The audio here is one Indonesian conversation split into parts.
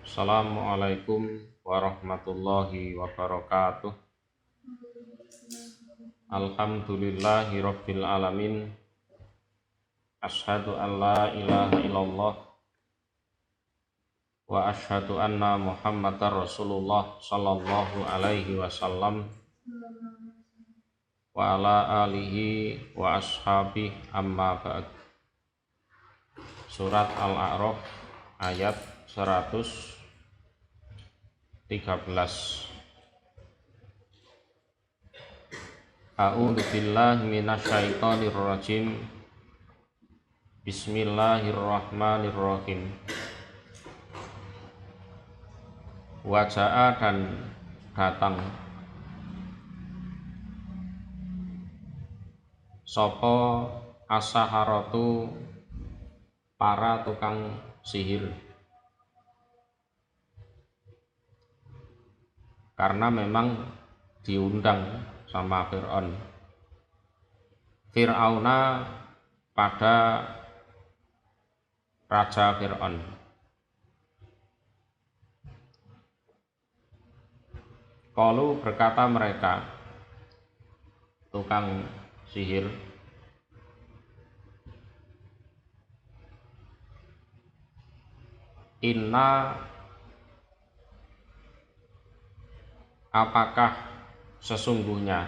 Assalamualaikum warahmatullahi wabarakatuh. Alhamdulillahi rabbil alamin. Asyhadu an la ilaha illallah wa asyhadu anna Muhammadar Rasulullah sallallahu alaihi wasallam wa ala alihi wa ashabihi amma ba'd. Surat Al-A'raf ayat 113. A'udzu billahi minasyaitonir rajim. Bismillahirrahmanirrahim. Waja'a dan datang sapa as-saharatu para tukang sihir, karena memang diundang sama Fir'auna pada Raja Fir'aun. Qalu berkata mereka, tukang sihir, inna, apakah sesungguhnya,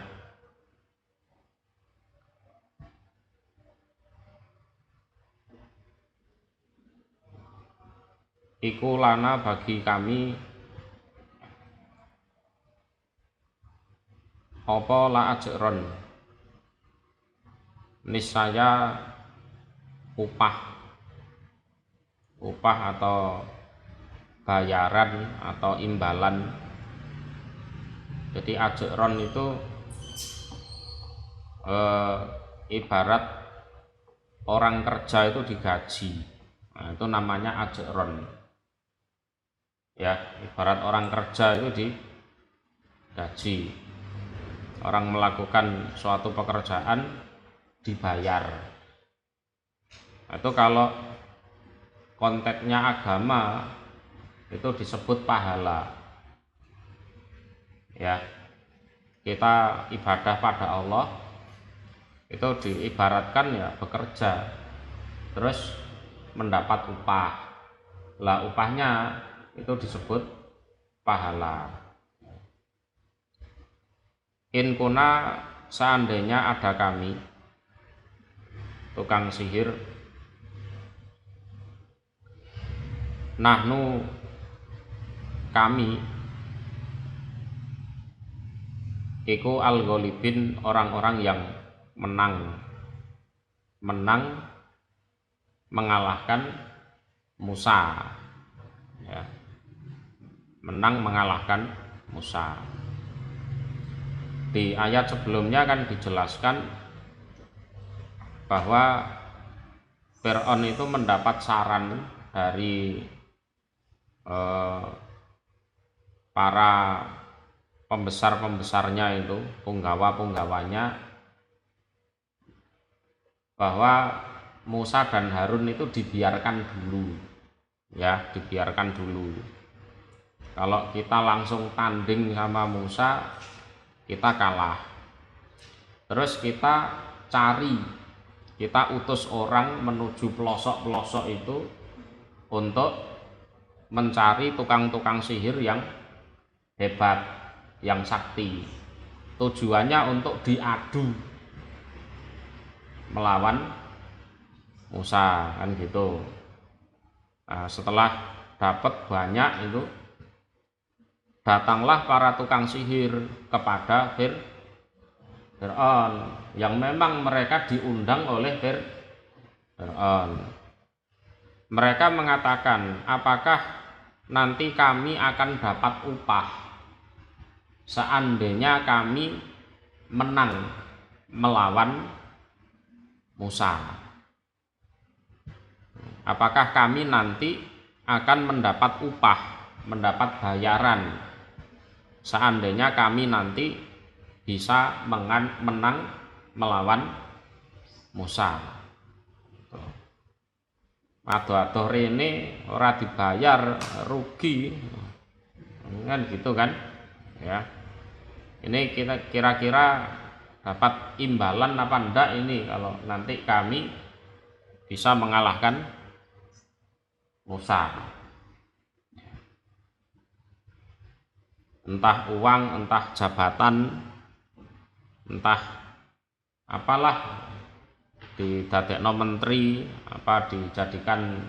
iku lana bagi kami, apa la ajron, niscaya upah atau bayaran atau imbalan. Jadi ajron itu ibarat orang kerja itu digaji, nah, itu namanya ajron ya. Ibarat orang kerja itu digaji, orang melakukan suatu pekerjaan dibayar. Itu kalau konteksnya agama itu disebut pahala ya. Kita ibadah pada Allah itu diibaratkan ya bekerja terus mendapat upah. Lah upahnya itu disebut pahala. In kuna, seandainya ada kami tukang sihir, nahnu, kami, iku al-ghalibin, orang-orang yang menang mengalahkan Musa ya. Menang mengalahkan Musa. Di ayat sebelumnya kan dijelaskan bahwa Fir'aun itu mendapat saran dari para pembesar-pembesarnya itu, punggawa-punggawanya, bahwa Musa dan Harun itu dibiarkan dulu ya, dibiarkan dulu. Kalau kita langsung tanding sama Musa, kita kalah. Terus kita utus orang menuju pelosok-pelosok itu untuk mencari tukang-tukang sihir yang hebat, yang sakti. Tujuannya untuk diadu melawan Musa, kan gitu. Nah, setelah dapat banyak itu, datanglah para tukang sihir kepada Fir'aun, yang memang mereka diundang oleh Fir'aun. Mereka mengatakan, apakah nanti kami akan dapat upah seandainya kami menang melawan Musa? Apakah kami nanti akan mendapat upah, mendapat bayaran seandainya kami nanti bisa menang melawan Musa? Adoh-adoh rene ora dibayar, rugi. Kan gitu kan? Ya. Ini kita kira-kira dapat imbalan apa enggak ini kalau nanti kami bisa mengalahkan Musa. Entah uang, entah jabatan, entah apalah, didadekno menteri, apa dijadikan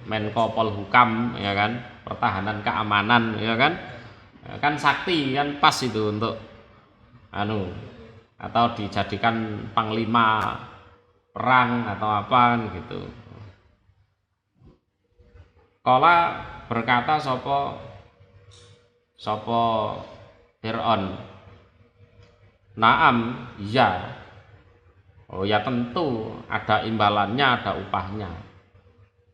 Menko Polhukam, ya kan, pertahanan keamanan, ya kan, kan sakti kan, pas itu untuk atau dijadikan panglima perang atau apa gitu. Kala berkata sopo Fir'aun, naam, ya. Oh ya tentu ada imbalannya, ada upahnya.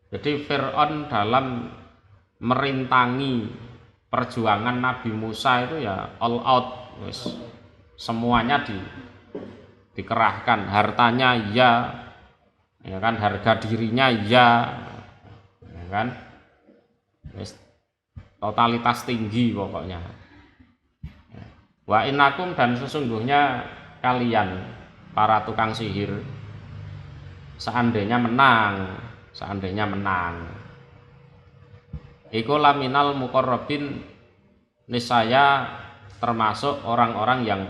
Jadi Fir'aun dalam merintangi perjuangan Nabi Musa itu ya all out, semuanya dikerahkan, hartanya ya kan, harga dirinya ya kan, totalitas tinggi pokoknya. Wa innakum, dan sesungguhnya kalian para tukang sihir, seandainya menang iku laminal muqarrabin, niscaya termasuk orang-orang yang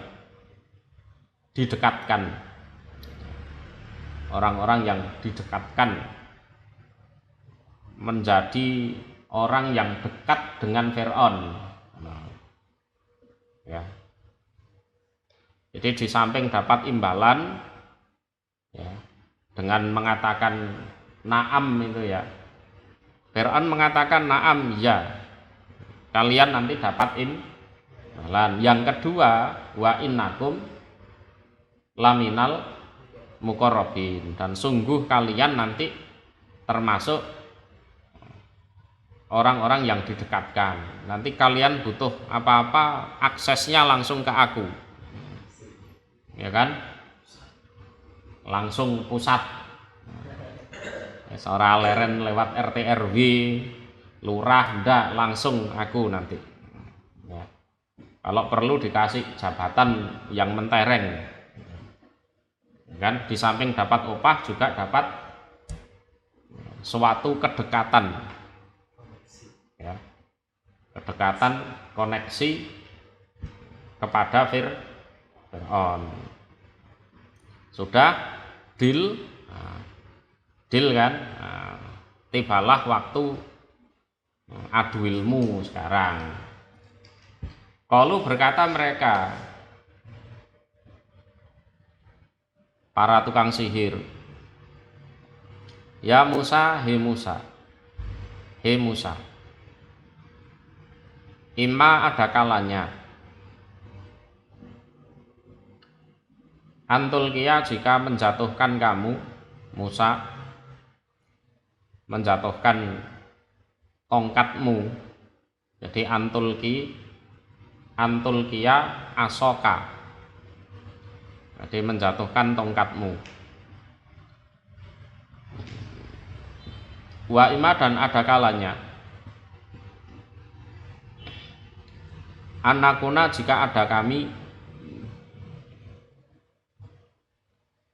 didekatkan, menjadi orang yang dekat dengan Fir'aun. Ya. Jadi di samping dapat imbalan ya, dengan mengatakan na'am itu ya, Fir'aun mengatakan na'am, ya, kalian nanti dapat imbalan. Yang kedua, wa innakum laminal muqarrabin, dan sungguh kalian nanti termasuk orang-orang yang didekatkan. Nanti kalian butuh apa-apa, aksesnya langsung ke aku, ya kan, langsung pusat, seorang leren lewat RT RW lurah, ndak, langsung aku nanti ya. Kalau perlu dikasih jabatan yang mentereng kan, di samping dapat upah juga dapat suatu kedekatan ya, kedekatan, koneksi kepada Fir'aun. Sudah deal kan, tibalah waktu adu ilmu sekarang. Qalu, berkata mereka, para tukang sihir, ya Musa, he Musa, imma, ada kalanya, antulkia, jika menjatuhkan kamu Musa, menjatuhkan tongkatmu. Jadi antulkia asoka, jadi menjatuhkan tongkatmu. Wa ima, dan ada kalanya, anakuna, jika ada kami,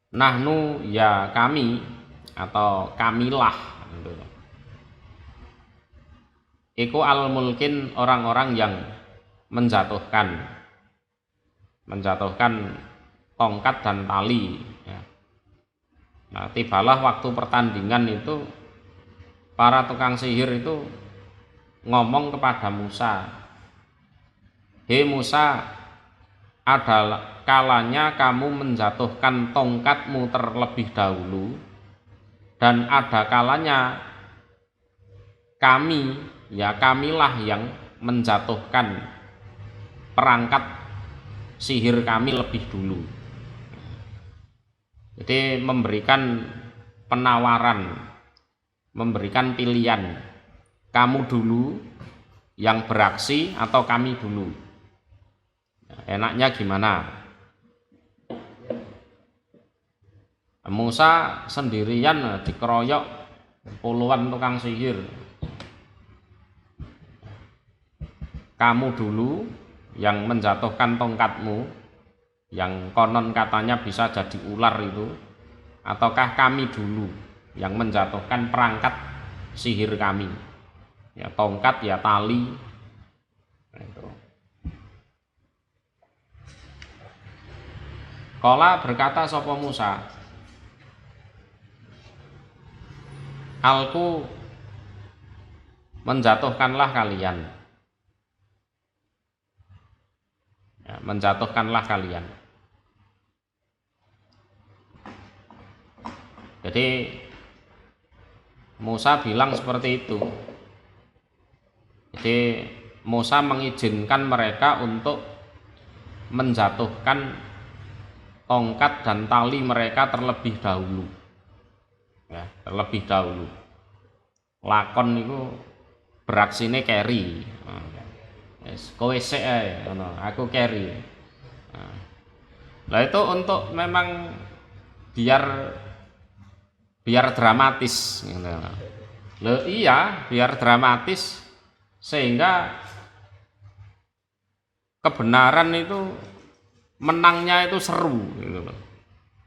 nahnu, ya kami, atau kamilah, iku al mulkin, orang-orang yang menjatuhkan tongkat dan tali ya. Nah, tibalah waktu pertandingan itu, para tukang sihir itu ngomong kepada Musa, he Musa, ada kalanya kamu menjatuhkan tongkatmu terlebih dahulu, dan ada kalanya kami, ya kamilah yang menjatuhkan perangkat sihir kami lebih dulu. Jadi memberikan penawaran, memberikan pilihan, kamu dulu yang beraksi atau kami dulu, enaknya gimana? Musa sendirian dikeroyok puluhan tukang sihir. Kamu dulu yang menjatuhkan tongkatmu, yang konon katanya bisa jadi ular itu, ataukah kami dulu yang menjatuhkan perangkat sihir kami, ya tongkat ya tali. Nah, itu. Qala berkata sapa Musa, Alku menjatuhkanlah kalian, ya, menjatuhkanlah kalian. Jadi Musa bilang seperti itu. Jadi Musa mengizinkan mereka untuk menjatuhkan tongkat dan tali mereka terlebih dahulu. Ya, terlebih dahulu. Lakon itu beraksine keri. Yes, kowe sik ae, aku keri. Nah, itu untuk memang biar dramatis gitu. Loh iya, biar dramatis sehingga kebenaran itu menangnya itu seru gitu loh.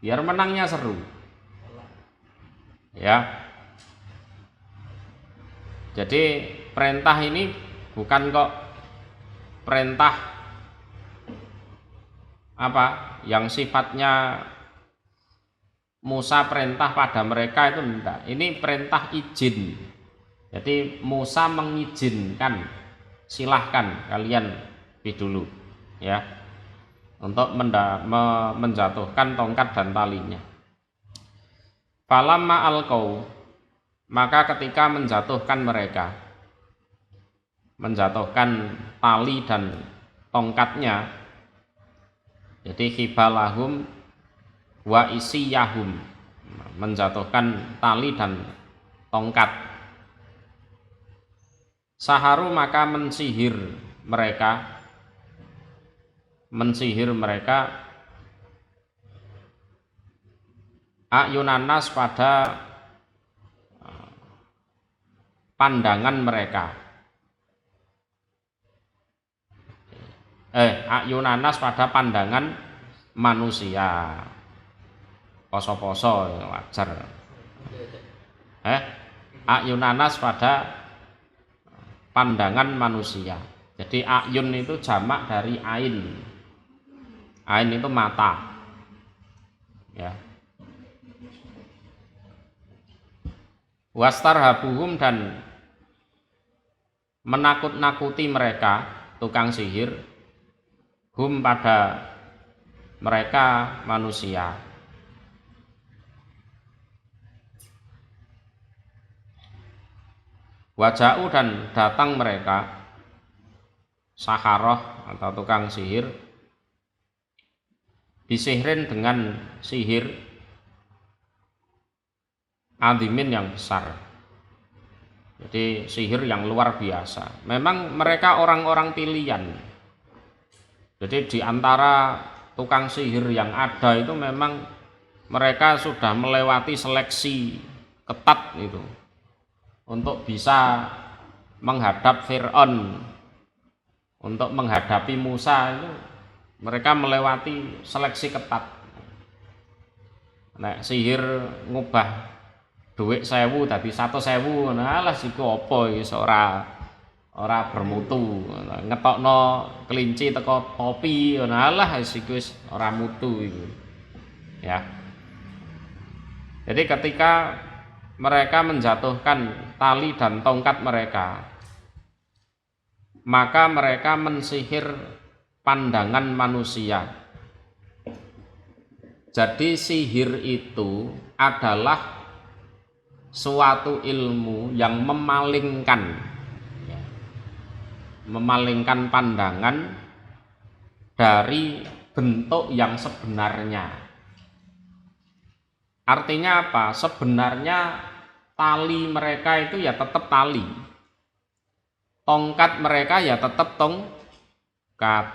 Biar menangnya seru. Ya. Jadi perintah ini bukan kok perintah apa yang sifatnya Musa perintah pada mereka itu enggak. Ini perintah izin. Jadi Musa mengizinkan, silahkan kalian pergi dulu, ya, untuk menjatuhkan tongkat dan talinya. Falamma alqau, maka ketika menjatuhkan mereka, menjatuhkan tali dan tongkatnya, jadi khibalahum wa isiyahum, menjatuhkan tali dan tongkat. Saharu maka mensihir mereka ayunanas pada pandangan mereka. Ayunanas pada pandangan manusia. Poso-poso wajar. Ayunanas pada pandangan manusia. Jadi ayun itu jamak dari ain. Ain itu mata. Ya. Wastarhabuhum dan menakut-nakuti mereka, tukang sihir, hum pada mereka manusia. Waja'u dan datang mereka, saharoh atau tukang sihir, disihrin dengan sihir adimin yang besar. Jadi sihir yang luar biasa. Memang mereka orang-orang pilihan. Jadi di antara tukang sihir yang ada itu memang mereka sudah melewati seleksi ketat itu untuk bisa menghadap Fir'aun, untuk menghadapi Musa itu mereka melewati seleksi ketat. Nek sihir ngubah duit 1000 dadi 100.000, nah lah siku apa iki ora bermutu. Ngetokno kelinci teko topi, nah lah siku wis ora mutu iku. Ya. Jadi ketika mereka menjatuhkan tali dan tongkat mereka, maka mereka mensihir pandangan manusia. Jadi sihir itu adalah suatu ilmu yang memalingkan pandangan dari bentuk yang sebenarnya. Artinya apa? Sebenarnya tali mereka itu ya tetap tali, tongkat mereka ya tetap tongkat,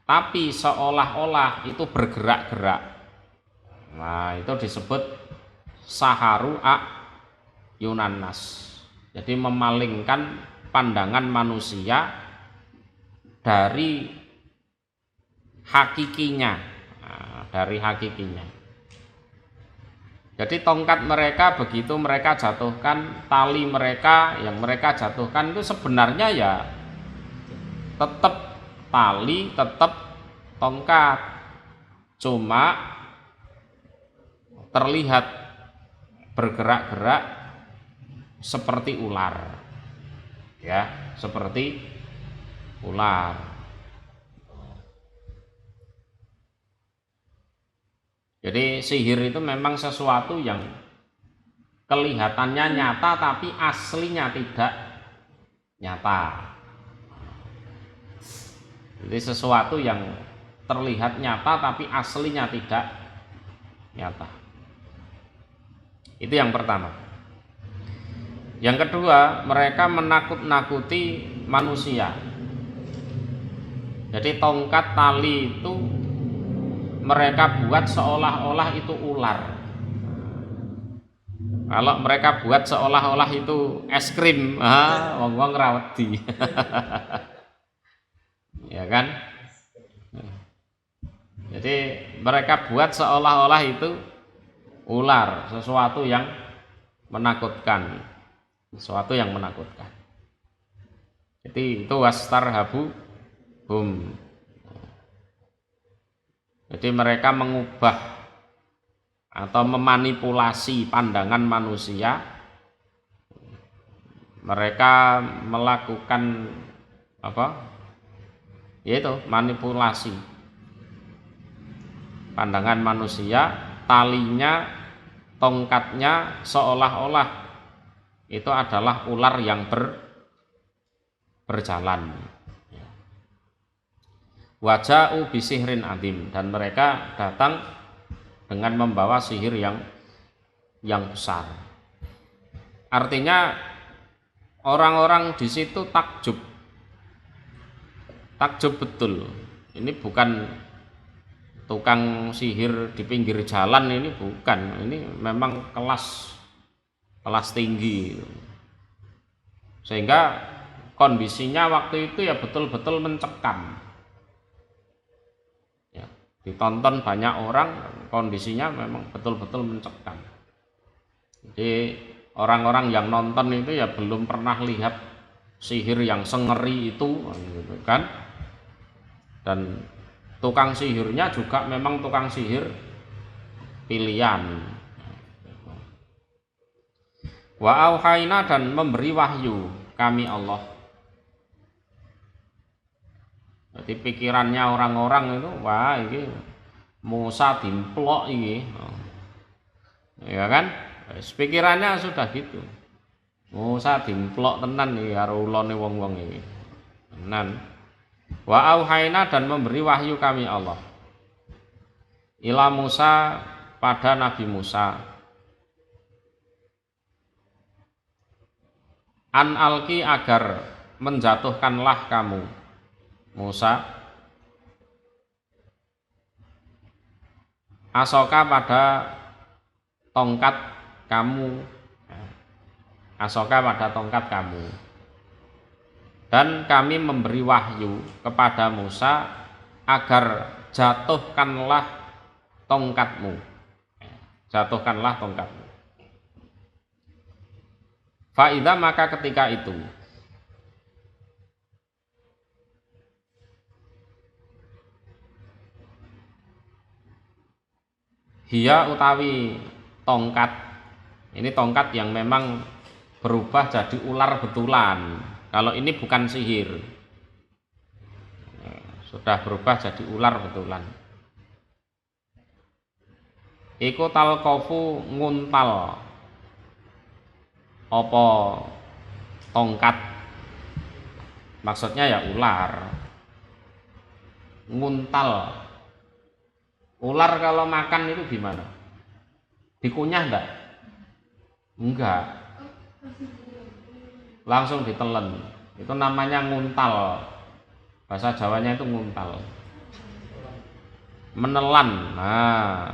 tapi seolah-olah itu bergerak-gerak. Nah, itu disebut saharu Yunanas. Jadi memalingkan pandangan manusia dari hakikinya, dari hakikinya. Jadi tongkat mereka begitu mereka jatuhkan, tali mereka yang mereka jatuhkan itu sebenarnya ya tetap tali, tetap tongkat, cuma terlihat bergerak-gerak seperti ular, ya, seperti ular. Jadi sihir itu memang sesuatu yang kelihatannya nyata tapi aslinya tidak nyata. Jadi sesuatu yang terlihat nyata tapi aslinya tidak nyata. Itu yang pertama. Yang kedua, mereka menakut-nakuti manusia. Jadi tongkat tali itu mereka buat seolah-olah itu ular. Kalau mereka buat seolah-olah itu es krim, wong-wong rawedi. Ya kan? Jadi mereka buat seolah-olah itu ular, sesuatu yang menakutkan. Sesuatu yang menakutkan. Jadi itu wastarhabu hum. Jadi mereka mengubah atau memanipulasi pandangan manusia. Mereka melakukan apa? Yaitu manipulasi pandangan manusia, talinya, tongkatnya seolah-olah itu adalah ular yang berjalan. Waja'u bisihrin adim, dan mereka datang dengan membawa sihir yang besar. Artinya orang-orang di situ takjub betul. Ini bukan tukang sihir di pinggir jalan, ini bukan. Ini memang kelas tinggi. Sehingga kondisinya waktu itu ya betul-betul mencekam. Ditonton banyak orang, kondisinya memang betul-betul mencekam. Jadi orang-orang yang nonton itu ya belum pernah lihat sihir yang sengeri itu, gitu kan? Dan tukang sihirnya juga memang tukang sihir pilihan. Wa auhayna, dan memberi wahyu kami Allah. Jadi pikirannya orang-orang itu, wah ini Musa dimplok ini, ya kan? Pikirannya sudah gitu. Musa dimplok tenan nih karo ulone wong-wong ini. Tenan. Wa auhayna, dan memberi wahyu kami Allah. Ila Musa, pada Nabi Musa. An alki, agar menjatuhkanlah kamu Musa asoka, pada tongkat kamu, asoka pada tongkat kamu, dan kami memberi wahyu kepada Musa agar jatuhkanlah tongkatmu, jatuhkanlah tongkatmu. Fa'idha, maka ketika itu hiya, utawi tongkat, ini tongkat yang memang berubah jadi ular betulan. Kalau ini bukan sihir, sudah berubah jadi ular betulan. Iku talqafu, nguntal apa tongkat, maksudnya ya ular. Nguntal, ular kalau makan itu gimana? Dikunyah enggak? Enggak, langsung ditelen. Itu namanya nguntal. Bahasa Jawanya itu nguntal. Menelan. Nah,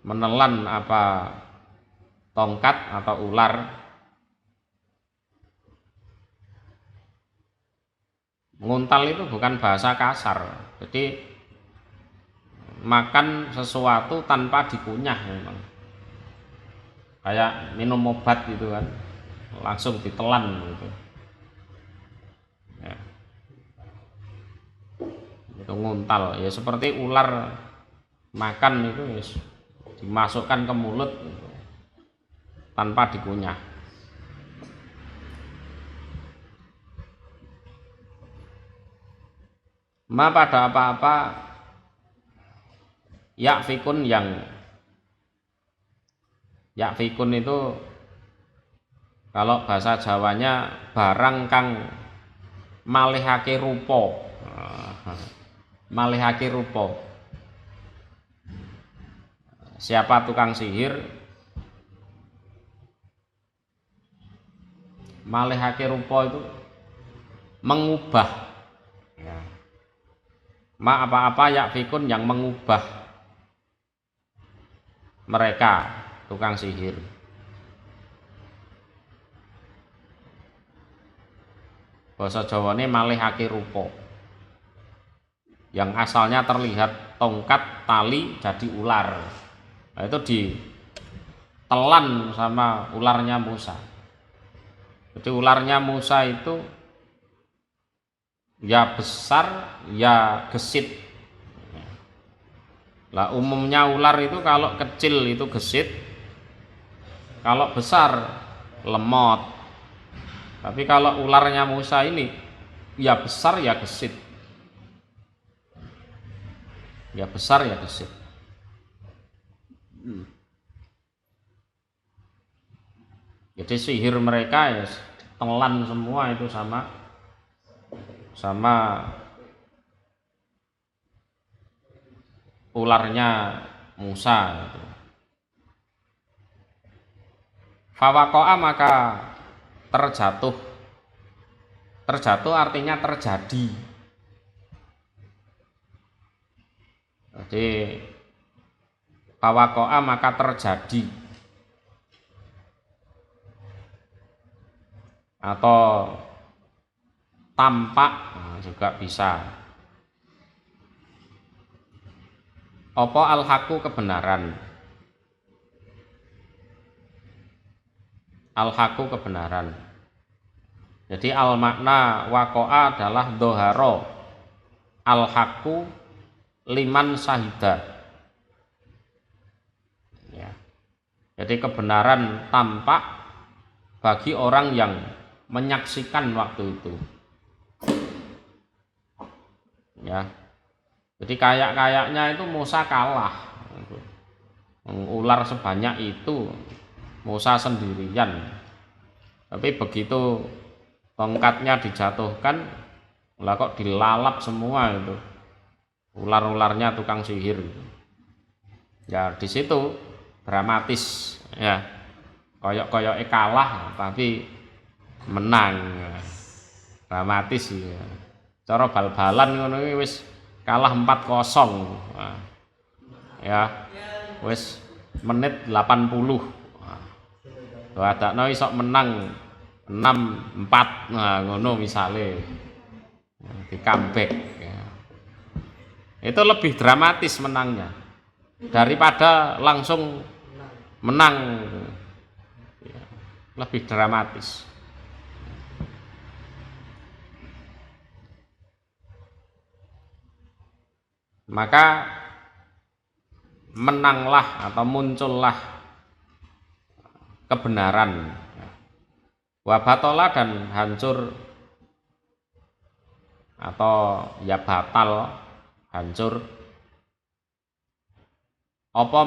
menelan apa tongkat atau ular Nguntal itu bukan bahasa kasar. Jadi makan sesuatu tanpa dikunyah memang. Kayak minum obat gitu kan, langsung ditelan gitu. Ya. Itu nguntal. Ya seperti ular makan itu ya, dimasukkan ke mulut gitu, tanpa dikunyah. Ma pada apa-apa yakfikun yang yakfikun itu kalau bahasa Jawanya barang kang malihake rupa. Malihake rupa. Siapa tukang sihir malihake rupa itu mengubah. Ma apa-apa yakfikun yang mengubah mereka tukang sihir. Basa Jawane malihake rupa. Yang asalnya terlihat tongkat tali jadi ular. Nah, itu ditelan sama ularnya Musa. Jadi ularnya Musa itu ya besar ya gesit. Lah umumnya ular itu kalau kecil itu gesit, kalau besar lemot. Tapi kalau ularnya Musa ini ya besar ya gesit. Ya besar ya gesit. Jadi sihir mereka ya telan semua itu sama ularnya Musa itu. Fawakoa maka terjatuh. Terjatuh artinya terjadi. Jadi fawakoa maka terjadi. Atau tampak juga bisa. Apa al-haqqu kebenaran. Al-haqqu kebenaran. Jadi al makna waqa'a adalah doharo. Al-haqqu liman sahida. Ya. Jadi kebenaran tampak bagi orang yang menyaksikan waktu itu. Ya. Jadi kayaknya itu Musa kalah. Ular sebanyak itu Musa sendirian. Tapi begitu tongkatnya dijatuhkan, lah kok dilalap semua itu. Ular-ularnya tukang sihir. Ya di situ dramatis ya. Koyok-koyoke kalah tapi menang. Dramatis ya. Cara bal-balan ngono iki wis kalah 4-0. Nah, ya wis menit 80. Wadakno iso menang 6-4. Nah, ngono misale. Di comeback ya. Itu lebih dramatis menangnya daripada langsung menang. Ya, lebih dramatis. Maka menanglah atau muncullah kebenaran. Wabatola dan hancur atau ya batal, hancur. Apa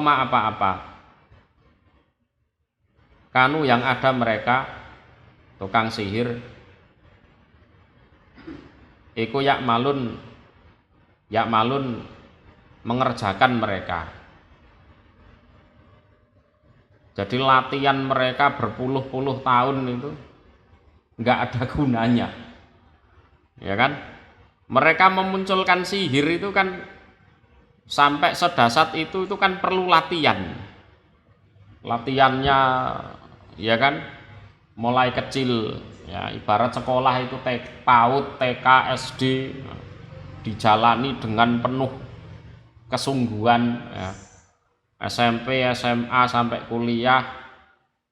kanu yang ada mereka tukang sihir iku yakmalun mengerjakan mereka. Jadi latihan mereka berpuluh-puluh tahun itu nggak ada gunanya, ya kan? Mereka memunculkan sihir itu kan sampai sedasat itu kan perlu latihan. Latihannya, ya kan? Mulai kecil, Ya, ibarat sekolah itu PAUD, TK, SD dijalani dengan penuh kesungguhan ya. SMP, SMA sampai kuliah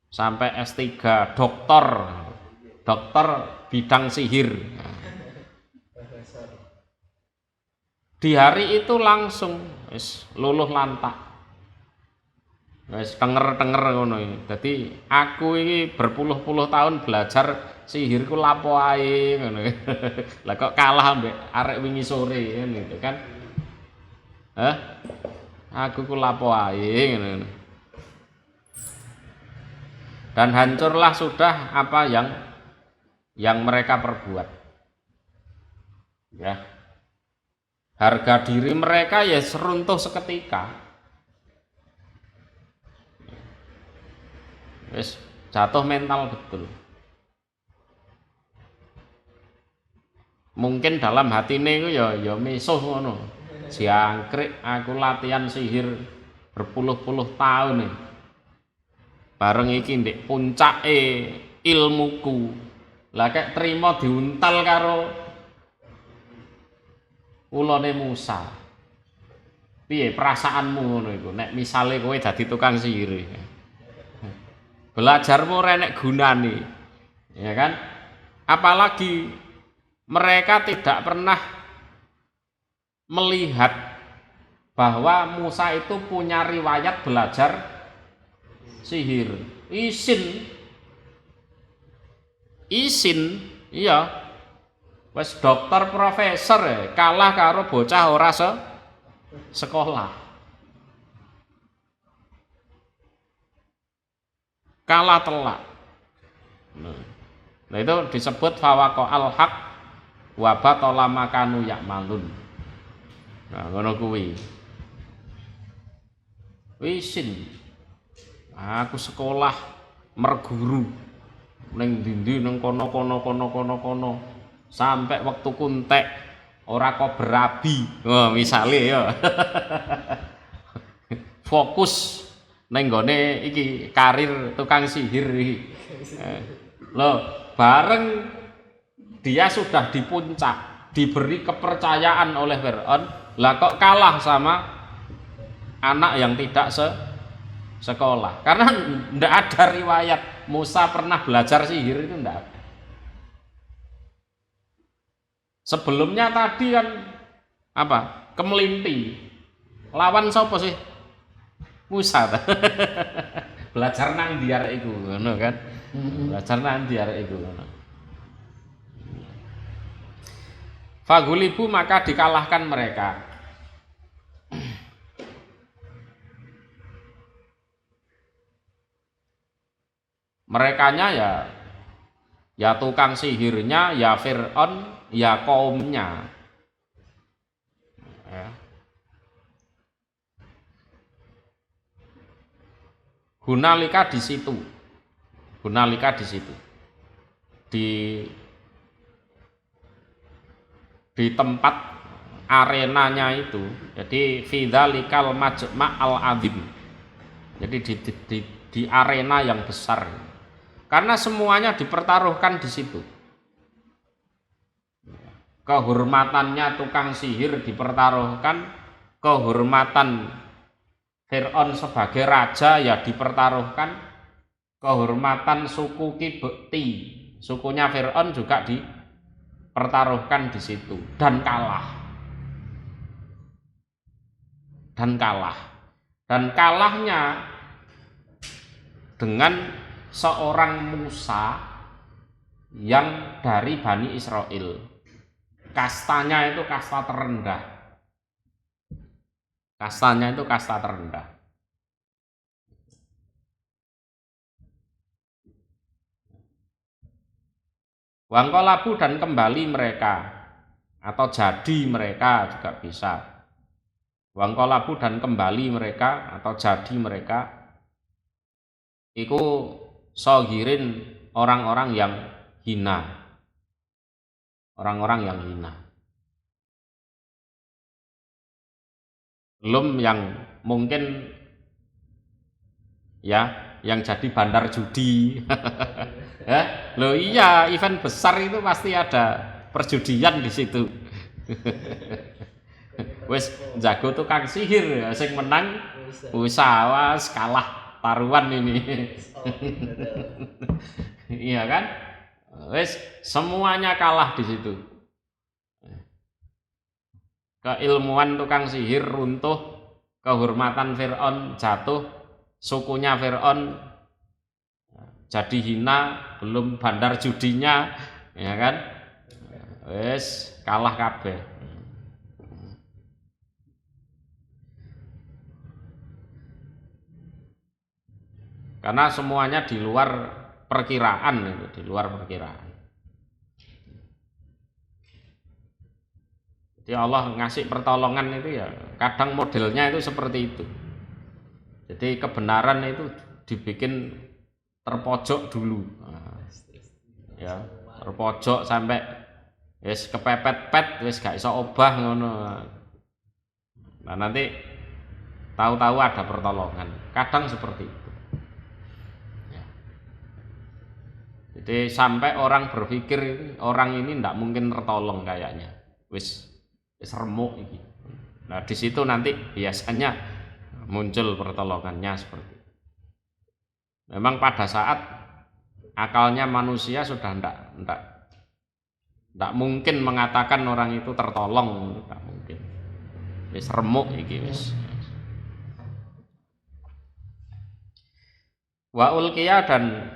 sampai S3, dokter bidang sihir. Di hari itu langsung luluh lantak. Wis denger ngono iki. Dadi aku iki berpuluh-puluh tahun belajar sihirku lapo ae ngono. Lah kok kalah ambek arek wingi sore gitu kan. Hah? Aku ku lapo ae ngono. Dan hancurlah sudah apa yang mereka perbuat. Ya. Harga diri mereka ya seruntuh seketika. Wis jatuh mental betul. Mungkin dalam hatine iku ya misuh ngono. Jangkrik aku latihan sihir berpuluh-puluh tahun nih. Bareng iki ndek puncake ilmuku. Lah kek trimo diuntal karo ulane Musa. Piye perasaanmu ngono iku nek misale kowe dadi tukang sihir? Belajarmu ora enek gunane. Ya kan? Apalagi mereka tidak pernah melihat bahwa Musa itu punya riwayat belajar sihir. Isin, iya. Wes dokter profesor kalah karo bocah ora sekolah. Kalah telak. Nah itu disebut fawaqa al-haq wa batala makanu ya'malun. Nah ngono kuwi. Isin. Aku sekolah merguru ning ndi ning kono sampai waktu kuntek ora kok berabi. Oh, misale ya. Fokus ning gone iki karir tukang sihir iki. Loh, bareng dia sudah di puncak, diberi kepercayaan oleh Fir'aun, lah kok kalah sama anak yang tidak sekolah. Karena ndak ada riwayat Musa pernah belajar sihir, itu ndak ada. Sebelumnya tadi kan apa? Kemelinti. Lawan sapa sih? Musa. Belajar nang ndi arek iku, ngono kan? Belajar nang ndi arek iku, ngono. Fagulibu maka dikalahkan mereka. Merekanya ya tukang sihirnya, ya Fir'aun, ya kaumnya. Ya. Hunalika di situ. Di tempat arenanya itu. Jadi fidzalikal majma' al-adzim. Jadi di arena yang besar. Karena semuanya dipertaruhkan di situ. Kehormatannya tukang sihir dipertaruhkan, kehormatan Fir'aun sebagai raja ya dipertaruhkan, kehormatan suku Kibti, sukunya Fir'aun juga dipertaruhkan di situ dan kalah. Dan kalahnya dengan seorang Musa yang dari Bani Israel. Kastanya itu kasta terendah. Wangkolabu dan kembali mereka atau jadi mereka juga bisa. Wangkolabu dan kembali mereka atau jadi mereka iku sogirin orang-orang yang hina. Orang-orang yang hina. Belum yang mungkin ya yang jadi bandar judi. Loh iya, event besar itu pasti ada perjudian di situ. Wes jago tukang sihir, sing menang usaha kalah taruhan ini. Iya kan? Wes semuanya kalah di situ. Keilmuan tukang sihir runtuh, kehormatan Fir'aun jatuh, sukunya Fir'aun jadi hina, belum bandar judinya, ya kan? Wes kalah kabeh. Karena semuanya di luar perkiraan, di luar perkiraan. Jadi Allah ngasih pertolongan itu ya kadang modelnya itu seperti itu. Jadi kebenaran itu dibikin terpojok dulu, ya terpojok sampai wis kepepet-pet, wis gak iso obah ngono. Nah nanti tahu-tahu ada pertolongan, kadang seperti itu. Ya. Jadi sampai orang berpikir orang ini ndak mungkin tertolong kayaknya, wis remuk iki. Nah di situ nanti biasanya muncul pertolongannya seperti itu. Memang pada saat akalnya manusia sudah ndak mungkin mengatakan orang itu tertolong, ndak mungkin. Wis remuk iki wis. Wa ulqiya dan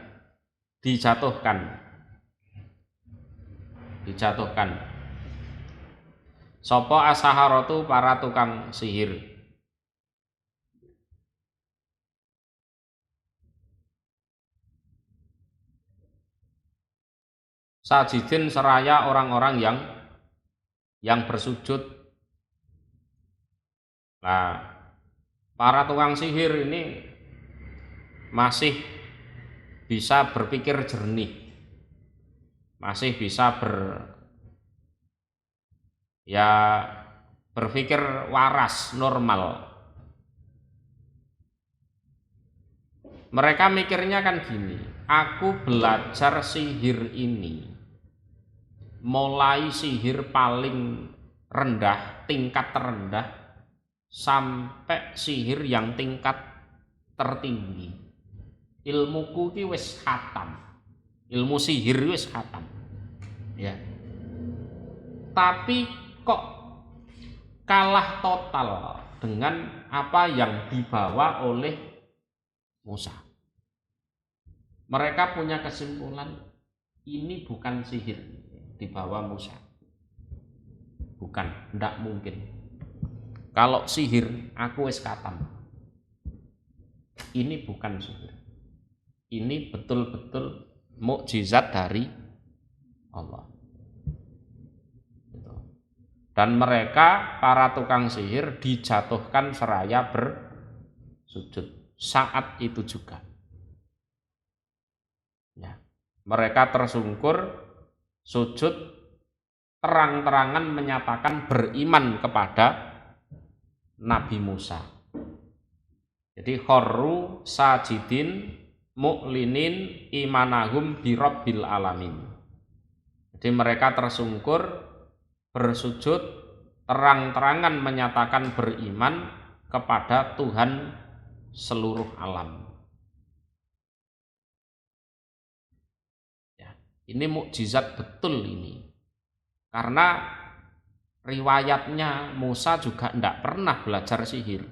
dijatuhkan. Sapa asaharatu para tukang sihir. Sajidin seraya orang-orang yang bersujud. Nah, para tukang sihir ini masih bisa berpikir jernih. Masih bisa berpikir waras, normal. Mereka mikirnya kan gini, aku belajar sihir ini, mulai sihir paling rendah, tingkat terendah, sampai sihir yang tingkat tertinggi. Ilmuku ki wis khatam, ilmu sihir wis khatam, ya. Tapi kok kalah total dengan apa yang dibawa oleh Musa. Mereka punya kesimpulan ini bukan sihir dibawa Musa. Bukan, ndak mungkin. Kalau sihir aku wis katam. Ini bukan sihir. Ini betul-betul mukjizat dari Allah. Dan mereka para tukang sihir dijatuhkan seraya bersujud saat itu juga. Ya, mereka tersungkur sujud terang-terangan menyatakan beriman kepada Nabi Musa. Jadi kharru sajidin mu'linin imanahum birabbil alamin. Jadi mereka tersungkur bersujud terang-terangan menyatakan beriman kepada Tuhan seluruh alam. Ya, ini mukjizat betul ini. Karena riwayatnya Musa juga tidak pernah belajar sihir.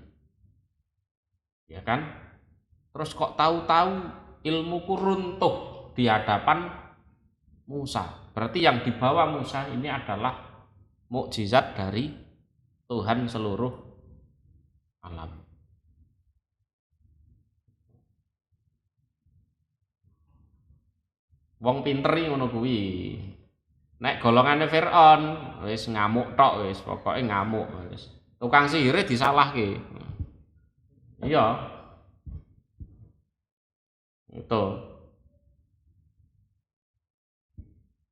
Ya kan? Terus kok tahu-tahu ilmuku runtuh di hadapan Musa. Berarti yang dibawa Musa ini adalah mukjizat dari Tuhan seluruh alam. Wong pinter iki ngono kuwi. Nek golongane Fir'aun wis ngamuk tok wis, pokoke ngamuk wis. Tukang sihire disalahke. Iya. Itu.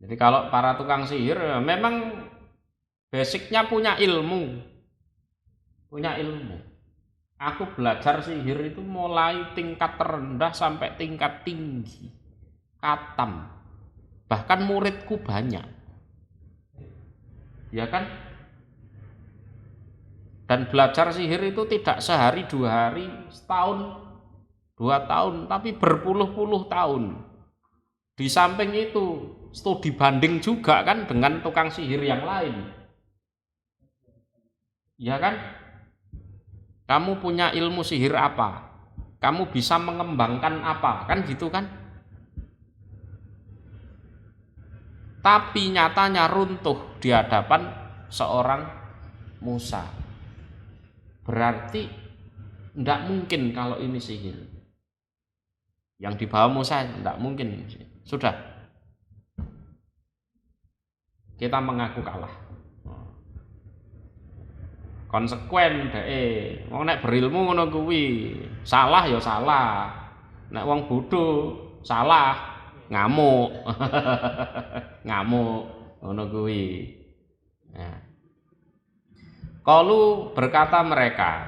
Jadi kalau para tukang sihir memang basicnya punya ilmu. Aku belajar sihir itu mulai tingkat terendah sampai tingkat tinggi. katam. Bahkan muridku banyak. Ya kan? Dan belajar sihir itu tidak sehari 2 hari, setahun 2 tahun, tapi berpuluh-puluh tahun. Di samping itu studi banding juga kan dengan tukang sihir yang lain. Ya kan? Kamu punya ilmu sihir apa? Kamu bisa mengembangkan apa? Kan gitu kan? Tapi nyatanya runtuh di hadapan seorang Musa. Berarti tidak mungkin kalau ini sihir. Yang dibawa Musa tidak mungkin. Sudah, kita mengaku kalah. Konsekuen deh. Wong nek berilmu ngono kuwi, salah ya salah. Nek wong bodoh salah, ngamuk. Ngamuk ngono kuwi. Ya. Qalu berkata mereka,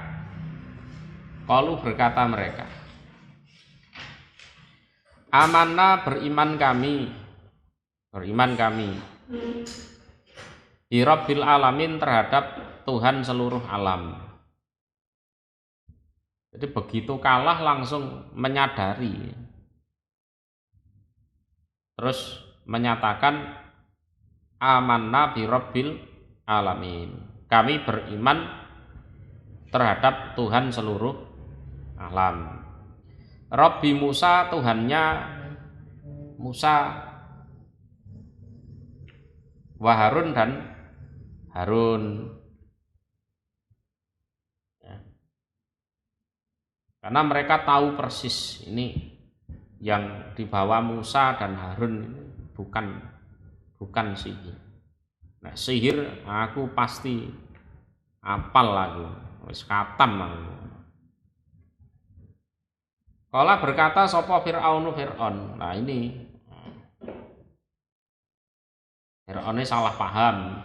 amanna beriman kami bi rabbil alamin terhadap Tuhan seluruh alam. Jadi begitu kalah langsung menyadari, terus menyatakan amanna bi rabbil alamin. Kami beriman terhadap Tuhan seluruh alam. Rabbi Musa, Tuhannya Musa wa Harun dan Harun. Ya. Karena mereka tahu persis ini yang dibawa Musa dan Harun ini bukan sihir. Nah, sihir aku pasti apal aku, wis katam aku. Kala berkata sapa Fir'aun. Nah ini Fir'aunnya salah paham.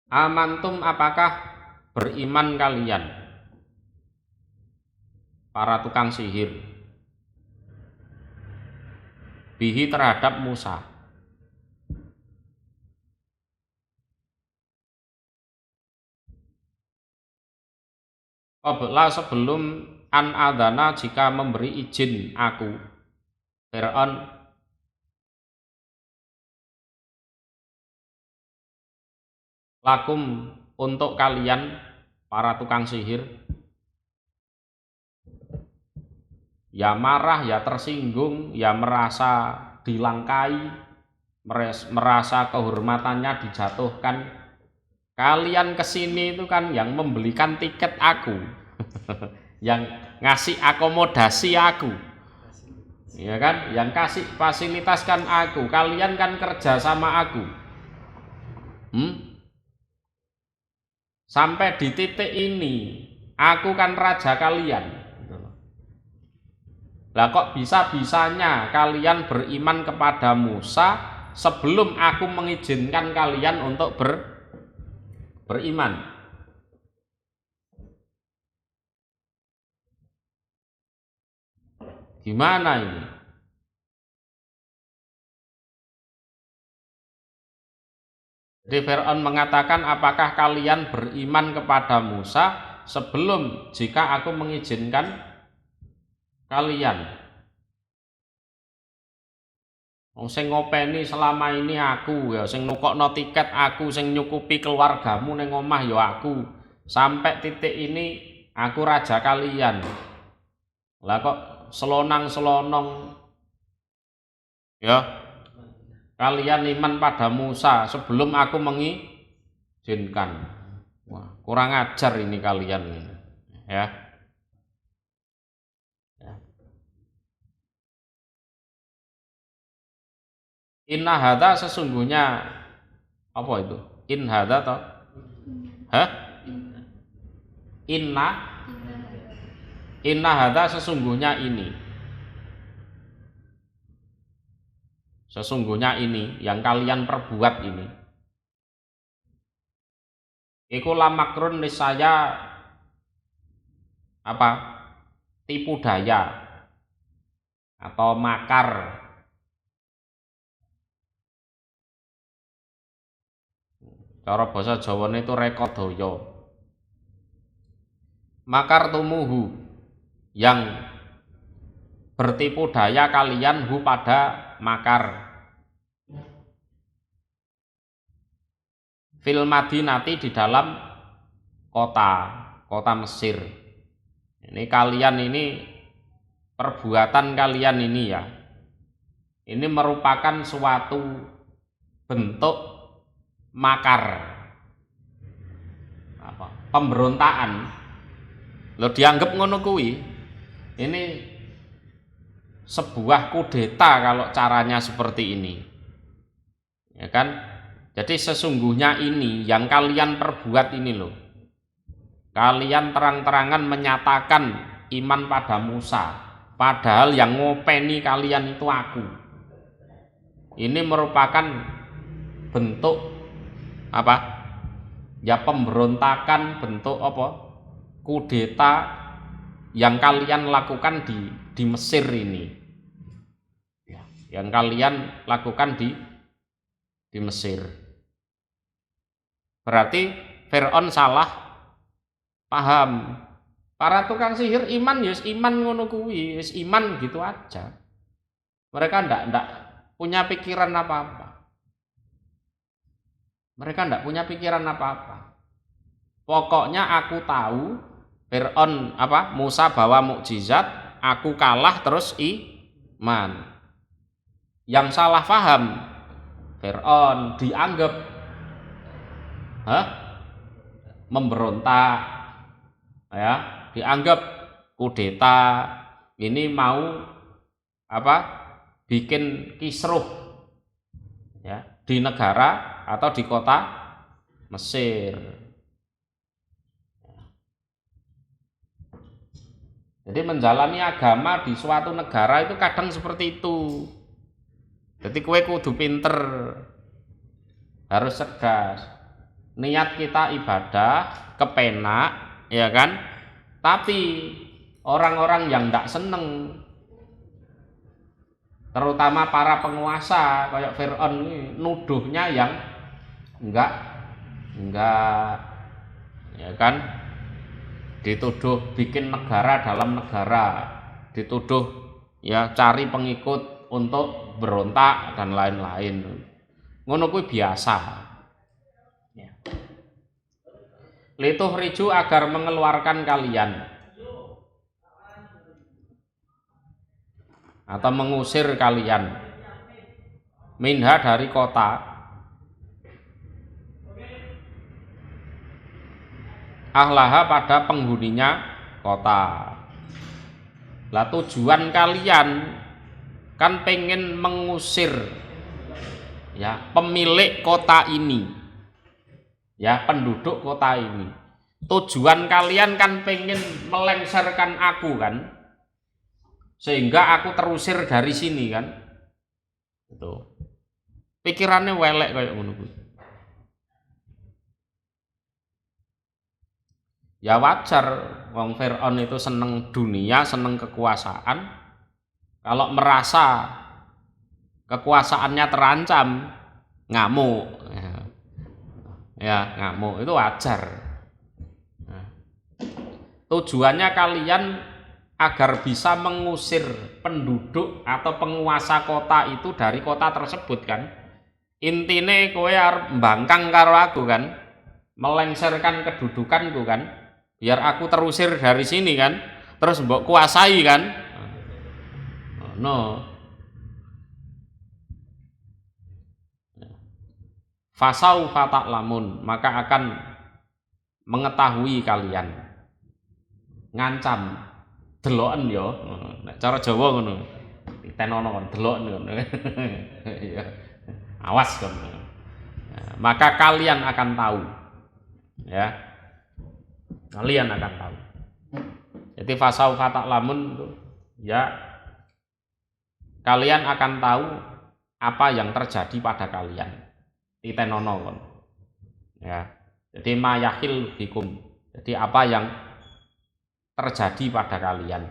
Amantum, apakah beriman kalian para tukang sihir bihi terhadap Musa? Qabla sebelum an adana, jika memberi izin aku Fir'aun lakum untuk kalian para tukang sihir, ya marah, ya tersinggung, ya merasa dilangkai, merasa kehormatannya dijatuhkan. Kalian kesini itu kan yang membelikan tiket aku, yang ngasih akomodasi aku, ya kan, yang kasih fasilitaskan aku. Kalian kan kerja sama aku, sampai di titik ini aku kan raja kalian. Lah kok bisa-bisanya kalian beriman kepada Musa sebelum aku mengizinkan kalian untuk beriman? Gimana ini? Jadi Fir'aun mengatakan, apakah kalian beriman kepada Musa sebelum jika aku mengizinkan kalian? Sing ngopeni selama ini aku, ya sing nukokno tiket aku, sing nyukupi keluargamu ning omah ya aku. Sampai titik ini aku raja kalian. Lah kok selonang-selonong ya kalian iman pada Musa sebelum aku mengizinkan. Wah, kurang ajar ini kalian ya. Inna hadza, sesungguhnya apa itu? In hadza toh? Hah? Inna hadza, sesungguhnya ini. Sesungguhnya ini yang kalian perbuat ini. Iku lamakrun niscaya apa? Tipu daya atau makar. Cara basa Jawane itu rekodaya. Makar tumuhu, yang bertipu daya kalian hu pada makar. Fil Madinati di dalam kota Mesir. Ini kalian ini, perbuatan kalian ini ya, ini merupakan suatu bentuk makar, pemberontakan. Lo dianggap ngono kuwi, ini sebuah kudeta kalau caranya seperti ini, ya kan? Jadi sesungguhnya ini yang kalian perbuat ini loh, kalian terang-terangan menyatakan iman pada Musa, padahal yang ngopeni kalian itu aku. Ini merupakan bentuk apa? Ya pemberontakan, bentuk apa? Kudeta yang kalian lakukan di Mesir ini, yang kalian lakukan di Mesir. Berarti Fir'aun salah paham. Para tukang sihir iman ya iman ngono kuwi, wis iman gitu aja. Mereka ndak punya pikiran apa-apa. Mereka ndak punya pikiran apa-apa. Pokoknya aku tahu Fir'aun Musa bawa mukjizat, aku kalah terus iman. Yang salah paham Fir'aun, dianggap memberontak, ya, dianggap kudeta, ini mau bikin kisruh ya di negara atau di kota Mesir. Jadi menjalani agama di suatu negara itu kadang seperti itu. Jadi kue kudu pinter, harus cerdas. Niat kita ibadah, kepenak, ya kan? Tapi orang-orang yang ndak seneng, terutama para penguasa kayak Fir'aun ini, nuduhnya yang enggak, ya kan? Dituduh bikin negara dalam negara, dituduh ya cari pengikut untuk berontak dan lain-lain. Ngono kuwi biasa. Ya. Lituh riju agar mengeluarkan kalian atau mengusir kalian minha dari kota, ahlaha pada penghuninya kota. Lah tujuan kalian kan pengen mengusir ya pemilik kota ini, ya penduduk kota ini. Tujuan kalian kan pengen melengsarkan aku kan, sehingga aku terusir dari sini kan. Itu pikirannya welek kayak ngono kuwi. Ya wajar, wong Fir'aun itu seneng dunia, seneng kekuasaan. Kalau merasa kekuasaannya terancam, ngamuk. Ya, ngamuk itu wajar. Tujuannya kalian agar bisa mengusir penduduk atau penguasa kota itu dari kota tersebut kan. Intine kowe arep mbangkang karo aku kan, melengsarkan kedudukanku kan. Biar aku terusir dari sini kan, terus mbok kuasai kan. No. Fasau fatak lamun, maka akan mengetahui kalian. Ngancam, deloken yo. Nek cara Jawa ngono. Tenono kon deloken ngono. Awas kon. Maka kalian akan tahu. Ya. Kalian akan tahu. Jadi fasau fatak lamun ya kalian akan tahu apa yang terjadi pada kalian. Titenono kon. Ya. Jadi mayahil bikum. Jadi apa yang terjadi pada kalian.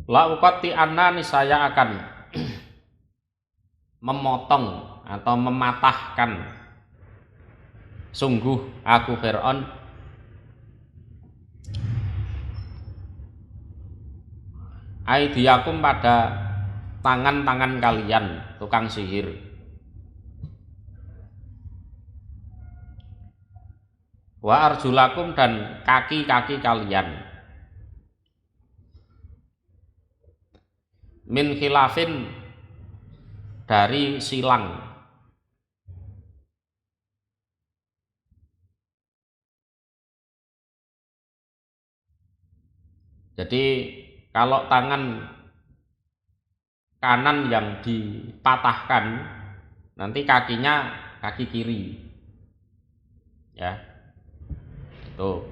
La uqati anna nisaya akan memotong atau mematahkan sungguh aku Fir'aun aidiakum pada tangan-tangan kalian tukang sihir, wa arjulakum dan kaki-kaki kalian, min khilafin dari silang. Jadi kalau tangan kanan yang dipatahkan, nanti kakinya kaki kiri, ya itu.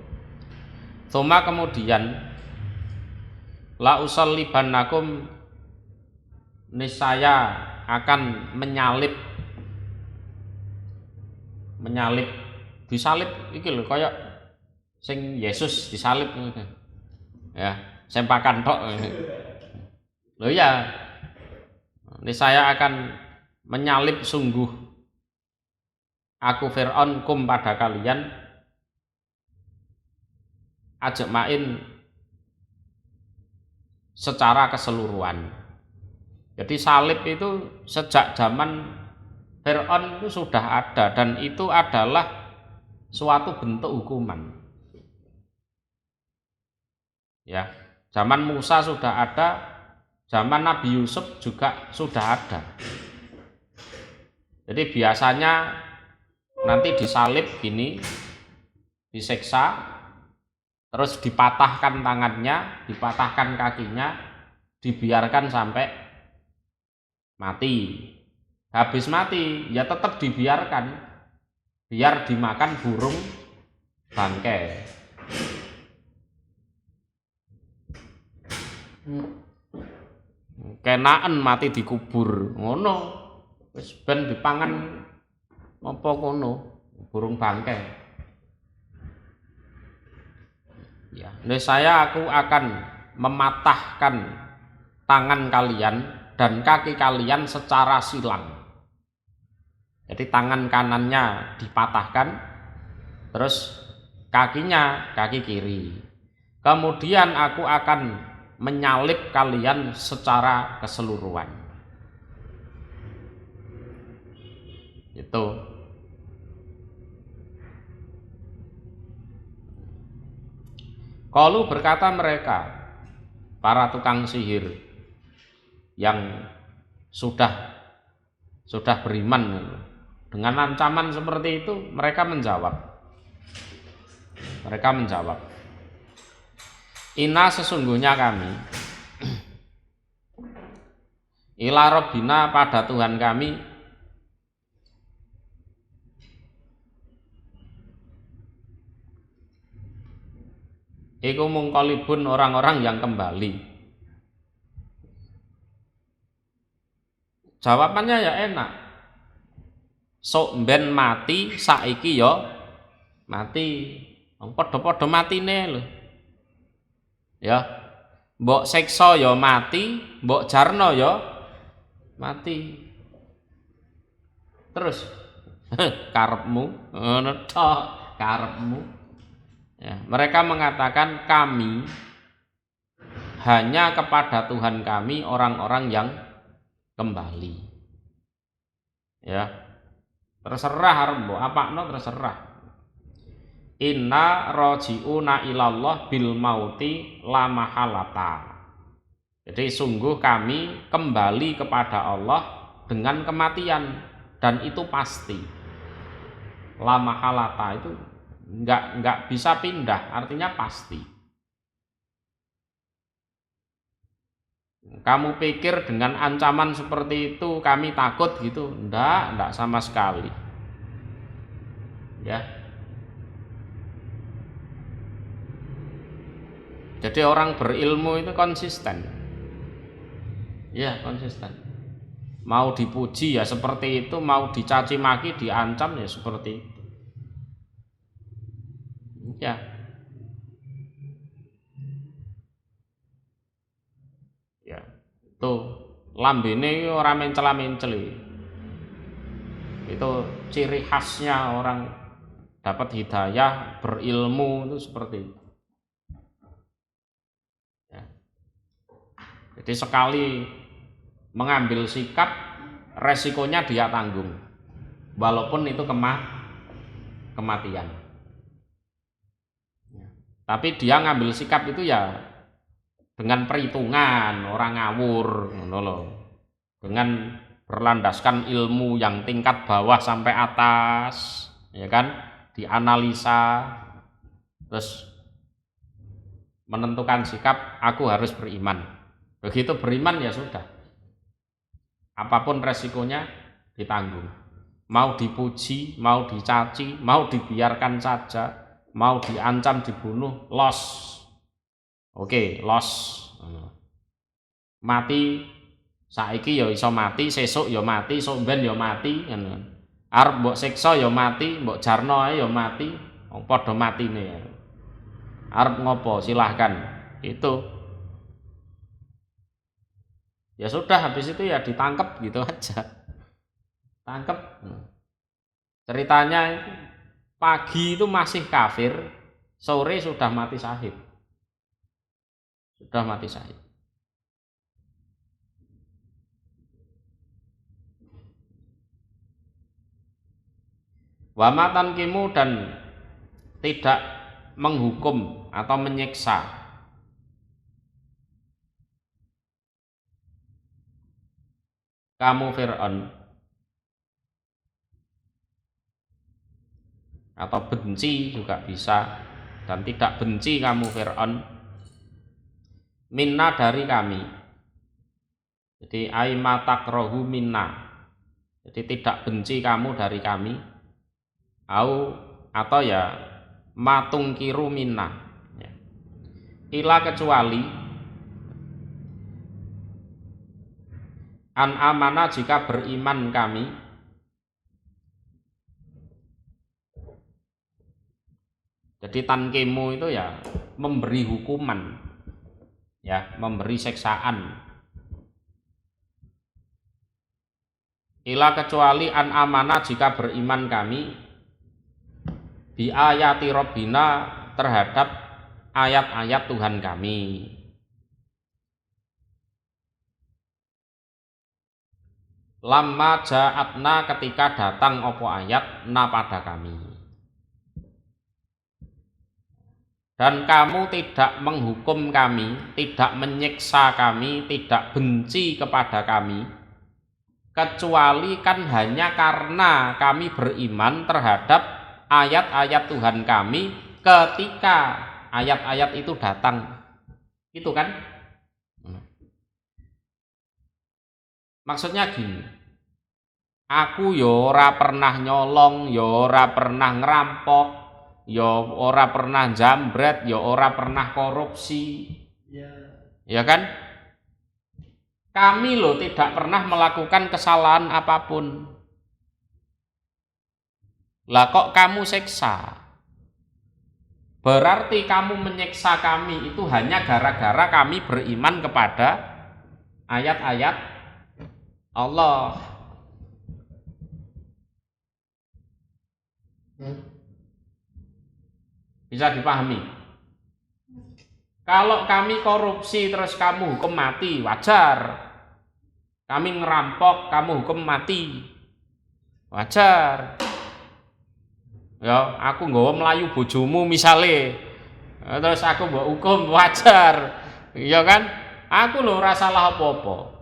Tsumma kemudian la usallibannakum niscaya akan menyalip disalib iki lho kaya sing Yesus disalib ya sempakan tok lho ya, niscaya akan menyalip sungguh aku Fir'aun kum pada kalian ajmain secara keseluruhan. Jadi salib itu sejak zaman Fir'aun itu sudah ada, dan itu adalah suatu bentuk hukuman. Ya, zaman Musa sudah ada, zaman Nabi Yusuf juga sudah ada. Jadi biasanya nanti disalib gini, diseksa, terus dipatahkan tangannya, dipatahkan kakinya, dibiarkan sampai mati. Habis mati ya tetap dibiarkan, biar dimakan burung bangkai. Kenaan mati dikubur ngono, wis ben dipangan apa kono burung bangkai. Ya, saya aku akan mematahkan tangan kalian dan kaki kalian secara silang. Jadi tangan kanannya dipatahkan, terus kakinya kaki kiri. Kemudian aku akan menyalib kalian secara keseluruhan. Itu. Qalu berkata mereka, para tukang sihir yang sudah beriman dengan ancaman seperti itu, mereka menjawab, inna sesungguhnya kami ila rabbina pada Tuhan kami iku mungqalibun orang-orang yang kembali. Jawabannya ya enak. Sok ben mati saiki ya mati. Padha-padha matine lho. Ya. Mbok siksa ya mati, mbok jarno ya mati. Terus karepmu ngono tok, karepmu. Ya, mereka mengatakan kami hanya kepada Tuhan kami orang-orang yang kembali. Ya, terserah arep mbok apakno terserah. Inna raji'una ilallah bil mauti la mahalata. Jadi sungguh kami kembali kepada Allah dengan kematian, dan itu pasti. La mahalata itu enggak bisa pindah, artinya pasti. Kamu pikir dengan ancaman seperti itu kami takut gitu? Enggak sama sekali. Ya. Jadi orang berilmu itu konsisten. Ya, konsisten. Mau dipuji ya seperti itu, mau dicaci maki, diancam ya seperti itu. Ya. Tuh, lambene ora mencela-mencel. Itu ciri khasnya orang dapat hidayah, berilmu itu seperti itu. Ya. Jadi sekali mengambil sikap, resikonya dia tanggung, walaupun itu kematian. Ya. Tapi dia ngambil sikap itu ya dengan perhitungan, orang ngawur, dengan berlandaskan ilmu yang tingkat bawah sampai atas, ya kan, dianalisa, terus menentukan sikap, aku harus beriman. Begitu beriman ya sudah, apapun resikonya ditanggung. Mau dipuji, mau dicaci, mau dibiarkan saja, mau diancam dibunuh, loss. Oke, loss. Mati saiki ya iso mati, sesuk ya mati, sok ben ya mati, ngono. Arep mbok siksa ya mati, mbok jarno ae ya mati, padha matine. Arep ngopo silahkan. Itu. Ya sudah, habis itu ya ditangkap gitu aja. Tangkap. Ceritanya pagi itu masih kafir, sore sudah mati syahid. Sudah mati syahid. Wa matan kimu, dan tidak menghukum atau menyiksa kamu Fir'aun, atau benci juga bisa, dan tidak benci kamu Fir'aun, minna dari kami. Jadi aima takrohu minna, jadi tidak benci kamu dari kami, atau ya matung kiru minna, ya. Ila kecuali an amana jika beriman kami, jadi tankemu itu ya memberi hukuman, ya memberi siksaan. Ila kecuali an amana jika beriman kami, bi ayati robbina terhadap ayat-ayat Tuhan kami. Lamma ja'atna, ketika datang opo ayat na pada kami. Dan kamu tidak menghukum kami, tidak menyiksa kami, tidak benci kepada kami, kecuali kan hanya karena kami beriman terhadap ayat-ayat Tuhan kami ketika ayat-ayat itu datang. Itu kan? Maksudnya gini, aku yo ora pernah nyolong, yo ora pernah ngerampok, yo ora pernah jambret, yo ora pernah korupsi, ya kan? Kami loh tidak pernah melakukan kesalahan apapun. Lah kok kamu seksa? Berarti kamu menyiksa kami itu hanya gara-gara kami beriman kepada ayat-ayat Allah. Bisa dipahami? Kalau kami korupsi terus kamu hukum mati, wajar. Kami ngerampok, kamu hukum mati, wajar. Ya, aku nggawa melayu bojomu misale, terus aku mbok hukum, wajar. Ya kan? Aku lho ora salah apa-apa.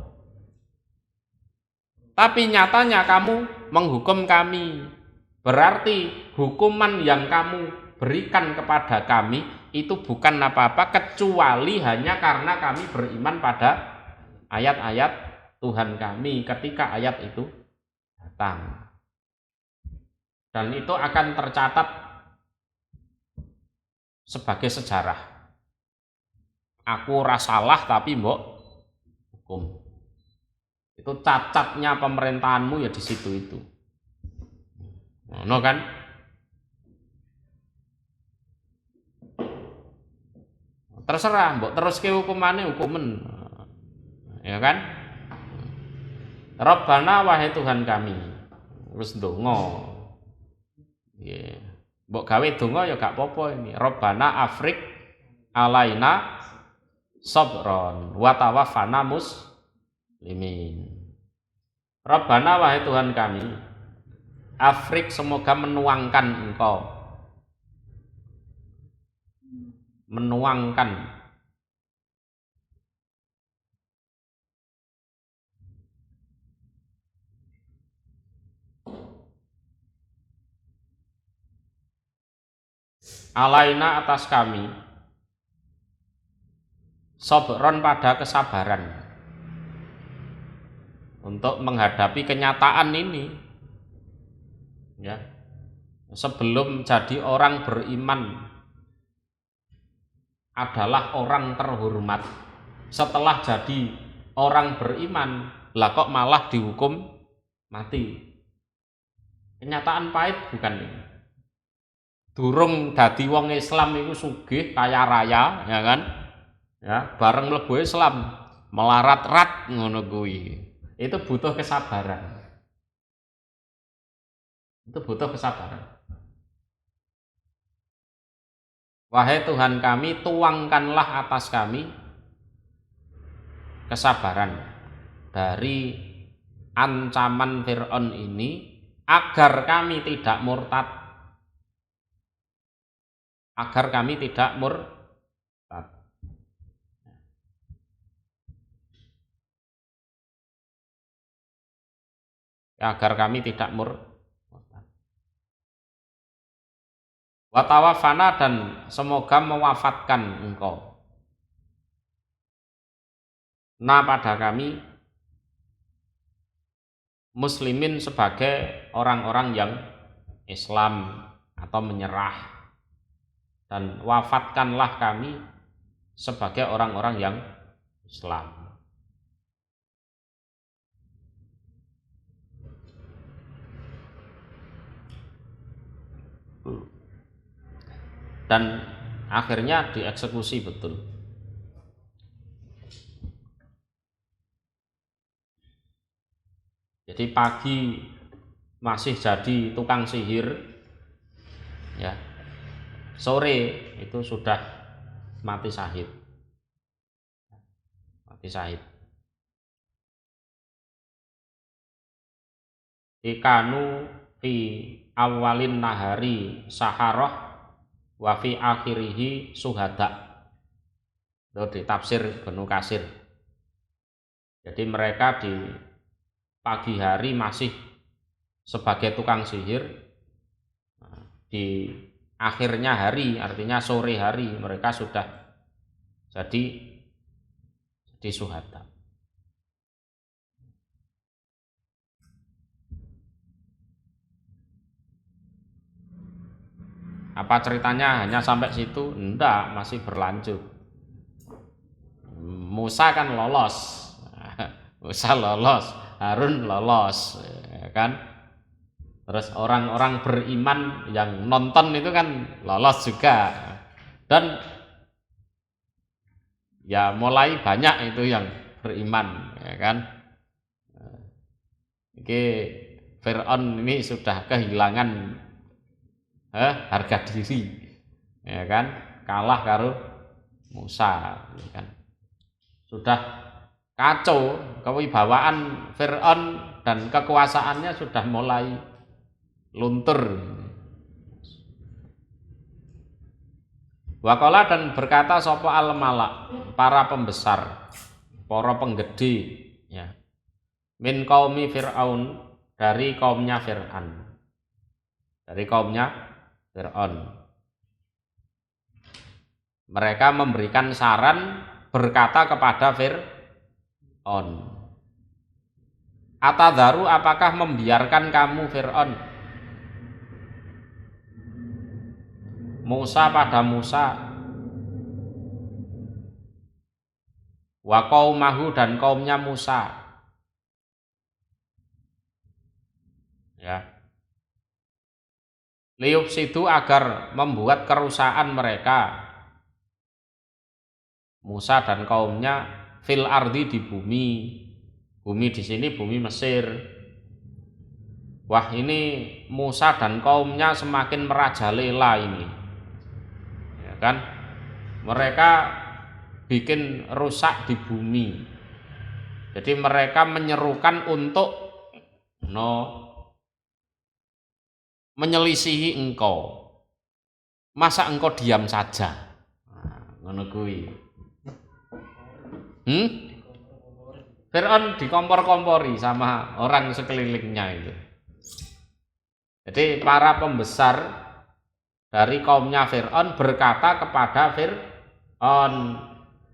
Tapi nyatanya kamu menghukum kami. Berarti hukuman yang kamu berikan kepada kami itu bukan apa-apa kecuali hanya karena kami beriman pada ayat-ayat Tuhan kami ketika ayat itu datang. Dan itu akan tercatat sebagai sejarah. Aku ora salah tapi mbok hukum. Itu cacatnya pemerintahanmu ya di situ itu. No kan? Terserah mbok terus ke hukumane hukumen. ya kan? Rabbana wahai Tuhan kami, wis ndonga. Nggih. Mbok gawe donga ya gak apa-apa ini. Rabbana afrik alaina sabron wa tawaffana muslimin. Rabbana wahai Tuhan kami, afrik semoga menuangkan Engkau. Menuangkan alaina atas kami sabron pada kesabaran untuk menghadapi kenyataan ini ya. Sebelum jadi orang beriman adalah orang terhormat, setelah jadi orang beriman lah kok malah dihukum mati. Kenyataan pahit bukan ini. Durung dadi wong Islam iku sugih kaya raya ya kan, ya bareng mlebu Islam melarat-rat ngono kuwi. Itu butuh kesabaran. Itu butuh kesabaran. Wahai Tuhan kami, tuangkanlah atas kami kesabaran dari ancaman Fir'aun ini agar kami tidak murtad. Agar kami tidak murtad. Agar kami tidak murtad. Wa tawaffana dan semoga mewafatkan Engkau. Nah pada kami muslimin sebagai orang-orang yang Islam atau menyerah. Dan wafatkanlah kami sebagai orang-orang yang Islam. Dan akhirnya dieksekusi betul. Jadi pagi masih jadi tukang sihir ya. Sore itu sudah mati syahid. Mati syahid. Ikanu fi awalin nahari saharoh wa fi akhirihi suhada. Itu di tafsir Ibnu Katsir. Jadi mereka di pagi hari masih sebagai tukang sihir, di akhirnya hari artinya sore hari mereka sudah jadi syuhada. Apa ceritanya hanya sampai situ? Enggak, masih berlanjut. Musa kan lolos. Musa lolos, Harun lolos, ya kan? Terus orang-orang beriman yang nonton itu kan lolos juga. Dan ya mulai banyak itu yang beriman, ya kan? Oke, Fir'aun ini sudah kehilangan harga diri, ya kan? Kalah karo Musa, ya kan? Sudah kacau, kewibawaan Fir'aun dan kekuasaannya sudah mulai luntur. Waqala dan berkata sapa al-malak, para pembesar, para penggede ya. Min qaumi Fir'aun, dari kaumnya Fir'aun. Dari kaumnya Fir'aun. Mereka memberikan saran berkata kepada Fir'aun, atadharu apakah membiarkan kamu Fir'aun? Musa pada Musa, wa qaumahu dan kaumnya Musa, ya, liyufsidu agar membuat kerusakan mereka, Musa dan kaumnya fil ardi di bumi. Bumi di sini bumi Mesir. Wah, ini Musa dan kaumnya semakin merajalela ini. Ya kan? Mereka bikin rusak di bumi. Jadi mereka menyerukan untuk menyelisihi engkau. Masa engkau diam saja? Ngono kuwi. Fir'aun dikompor-kompori sama orang sekelilingnya itu. Jadi para pembesar dari kaumnya Fir'aun berkata kepada Fir'aun,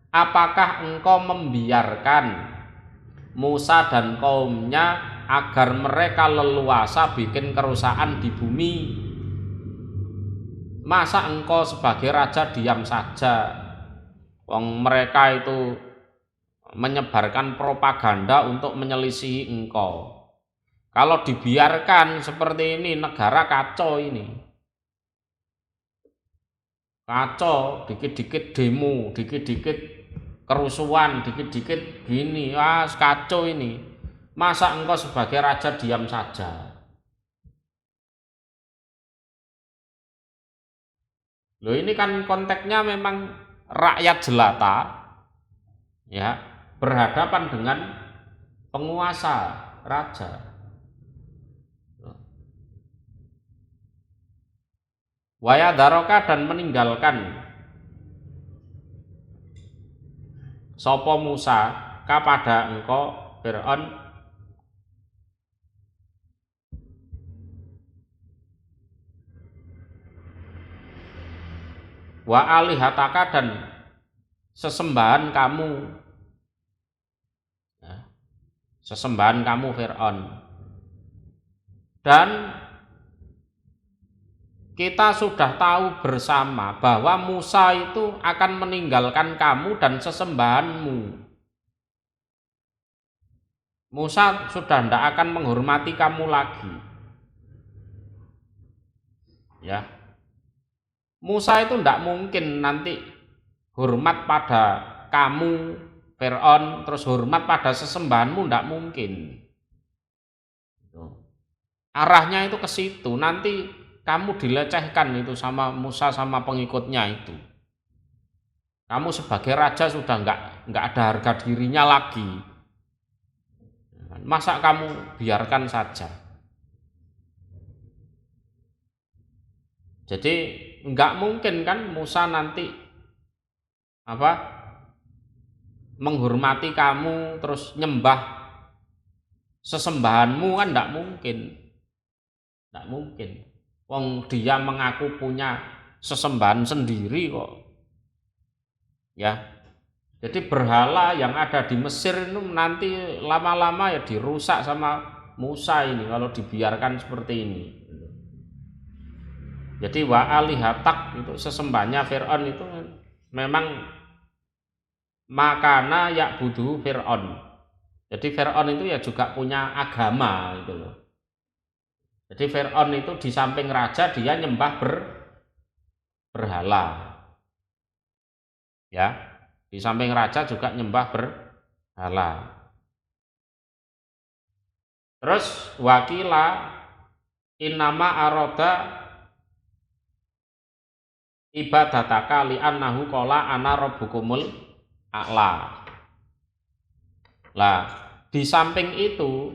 apakah engkau membiarkan Musa dan kaumnya agar mereka leluasa bikin kerusakan di bumi? Masa engkau sebagai raja diam saja? Wong mereka itu menyebarkan propaganda untuk menyelisihi engkau. Kalau dibiarkan seperti ini, negara kacau ini. Kacau, dikit-dikit demo, dikit-dikit kerusuhan, dikit-dikit gini, kacau ini. Masa engkau sebagai raja diam saja? Loh, ini kan konteksnya memang rakyat jelata, ya, berhadapan dengan penguasa, raja. Waya daroka, dan meninggalkan sopo Musa kepada engkau Fir'aun wa alihataka, dan sesembahan kamu, ya, sesembahan kamu Fir'aun. Dan kita sudah tahu bersama bahwa Musa itu akan meninggalkan kamu dan sesembahanmu. Musa sudah tidak akan menghormati kamu lagi. Ya, Musa itu tidak mungkin nanti hormat pada kamu Fir'aun terus hormat pada sesembahanmu, tidak mungkin. Arahnya itu ke situ, nanti kamu dilecehkan itu sama Musa sama pengikutnya itu. Kamu sebagai raja sudah nggak ada harga dirinya lagi. Masa kamu biarkan saja? Jadi nggak mungkin kan Musa nanti menghormati kamu terus nyembah sesembahanmu, kan nggak mungkin. Nggak mungkin. Wong dia mengaku punya sesembahan sendiri kok. Ya. Jadi berhala yang ada di Mesir itu nanti lama-lama ya dirusak sama Musa ini kalau dibiarkan seperti ini. Jadi wa alihatak itu sesembahnya Fir'aun itu memang makana ya'budu Fir'aun. Jadi Fir'aun itu ya juga punya agama gitu loh. Jadi Fir'aun itu di samping raja dia nyembah berhala. Ya, di samping raja juga nyembah berhala. Terus wakila innama aroda ibadataka li'annahu qala ana rabbukumul a'la. Lah, di samping itu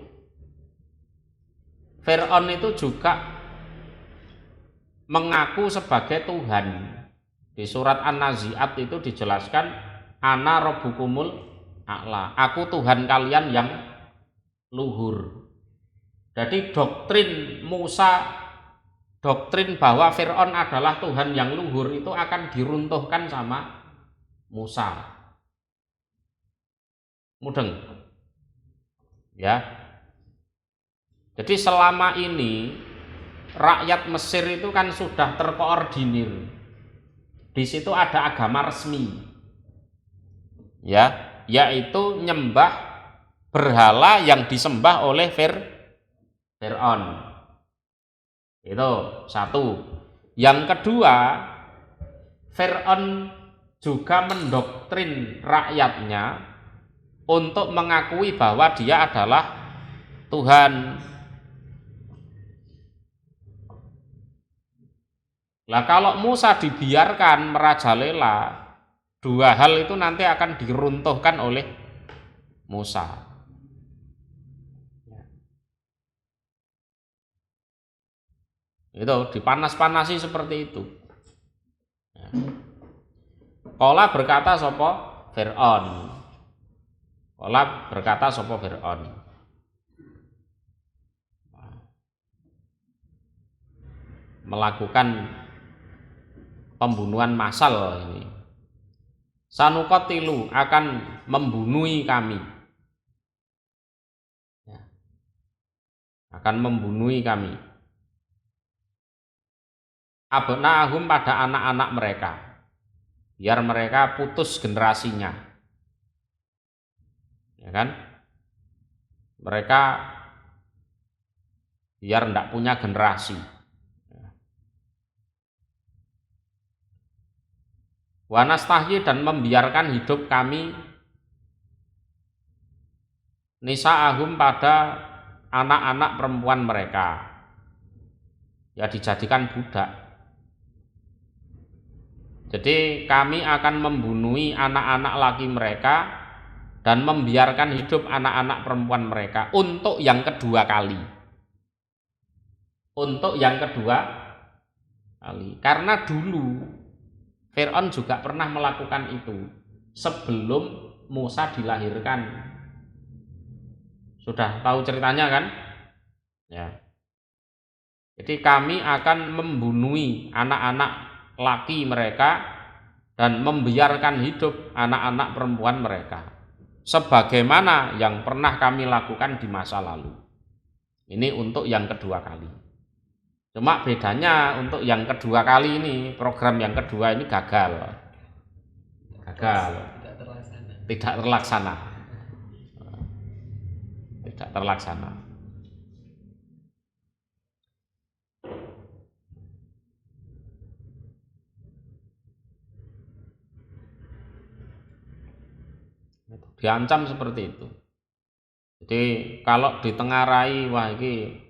Fir'aun itu juga mengaku sebagai Tuhan. Di surat An-Nazi'at itu dijelaskan ana rabbukumul a'la. Aku Tuhan kalian yang luhur. Jadi doktrin Musa, doktrin bahwa Fir'aun adalah Tuhan yang luhur itu akan diruntuhkan sama Musa. Mudeng. Ya. Jadi selama ini rakyat Mesir itu kan sudah terkoordinir. Di situ ada agama resmi. Ya, yaitu nyembah berhala yang disembah oleh Fir'aun. Itu satu. Yang kedua, Fir'aun juga mendoktrin rakyatnya untuk mengakui bahwa dia adalah Tuhan. Lah kalau Musa dibiarkan merajalela, dua hal itu nanti akan diruntuhkan oleh Musa. Itu dipanas-panasi seperti itu. Qala berkata sapa Fir'aun. Qala berkata sapa Fir'aun. Melakukan pembunuhan massal ini. Sanuqatilu akan membunuhi kami. Akan membunuhi kami. Abna'ahum pada anak-anak mereka. Biar mereka putus generasinya, ya kan? Mereka biar tidak punya generasi. Wa nastahyi dan membiarkan hidup kami nisa'ahum pada anak-anak perempuan mereka, ya dijadikan budak. Jadi kami akan membunuhi anak-anak laki mereka dan membiarkan hidup anak-anak perempuan mereka untuk yang kedua kali. Untuk yang kedua kali. Karena dulu Fir'aun juga pernah melakukan itu sebelum Musa dilahirkan. Sudah tahu ceritanya kan? Ya. Jadi kami akan membunuhi anak-anak laki mereka dan membiarkan hidup anak-anak perempuan mereka sebagaimana yang pernah kami lakukan di masa lalu. Ini untuk yang kedua kali. Cuma bedanya untuk yang kedua kali ini, program yang kedua ini gagal. Tidak terlaksana. Diancam seperti itu. Jadi kalau ditengarai, wah iki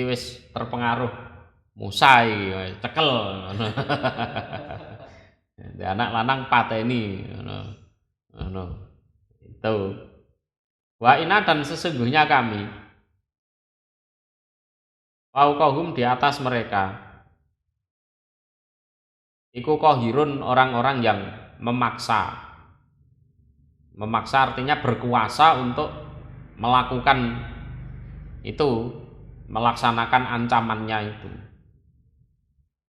wis terpengaruh Musa iki cekel. Anak lanang pateni ngono. Itu. Wa inna dan sesungguhnya kami fauqahum di atas mereka. Iku qahirun orang-orang yang memaksa. Memaksa artinya berkuasa untuk melakukan itu, melaksanakan ancamannya itu.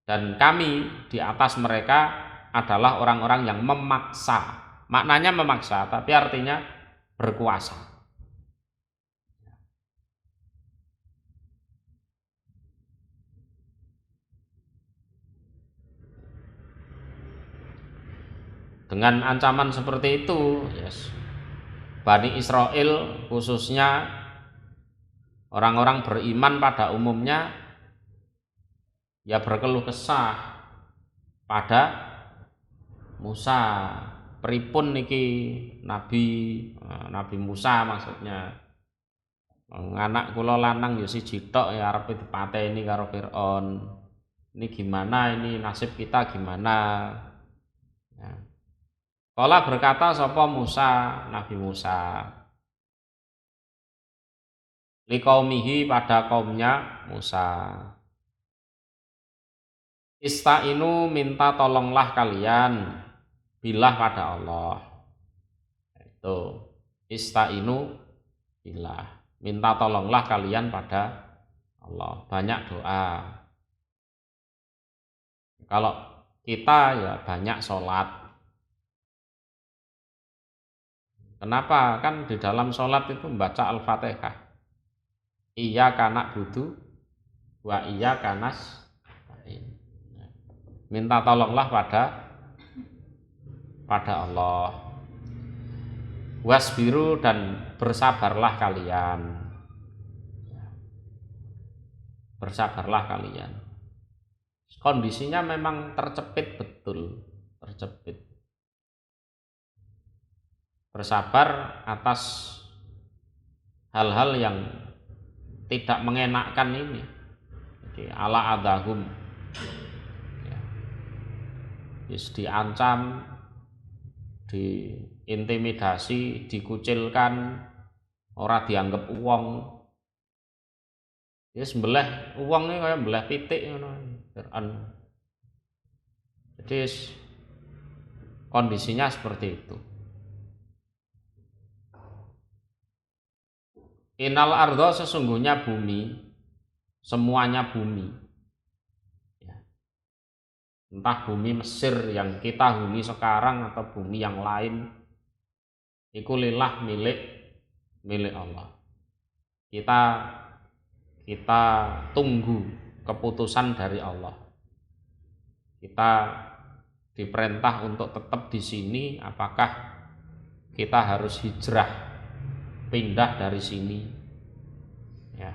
Dan kami di atas mereka adalah orang-orang yang memaksa. Maknanya memaksa, tapi artinya berkuasa. Dengan ancaman seperti itu, yes, Bani Israel khususnya orang-orang beriman pada umumnya ya berkeluh kesah pada Musa. Pripun niki Nabi Musa maksudnya. Anak kula lanang ya siji tok ya arep dipateni karo Firaun. Ini gimana ini nasib kita gimana? Ya. Kala berkata sapa Musa, Nabi Musa, liqaumihi pada kaumnya Musa. Istainu minta tolonglah kalian billah pada Allah. Itu istainu billah, minta tolonglah kalian pada Allah. Banyak doa. Kalau kita ya banyak sholat. Kenapa? Kan di dalam sholat itu membaca Al-Fatihah. Iyyaka na'budu wa iyyaka nasta'in. Minta tolonglah pada Allah. Wasbiru dan bersabarlah kalian. Bersabarlah kalian. Kondisinya memang tercepit betul, tercepit. bersabar atas hal-hal yang tidak mengenakkan ini. Jadi ala adahum, ya. Diancam, diintimidasi, dikucilkan, ora dianggap uang. Ya sembelah uang ini kayak belah pitik ngono. Jadi kondisinya seperti itu. Inal ardo, sesungguhnya bumi, semuanya bumi, ya. Entah bumi Mesir yang kita huni sekarang atau bumi yang lain, iku lillah, milik Allah. Kita tunggu keputusan dari Allah. Kita diperintah untuk tetap di sini, apakah kita harus hijrah, pindah dari sini, ya.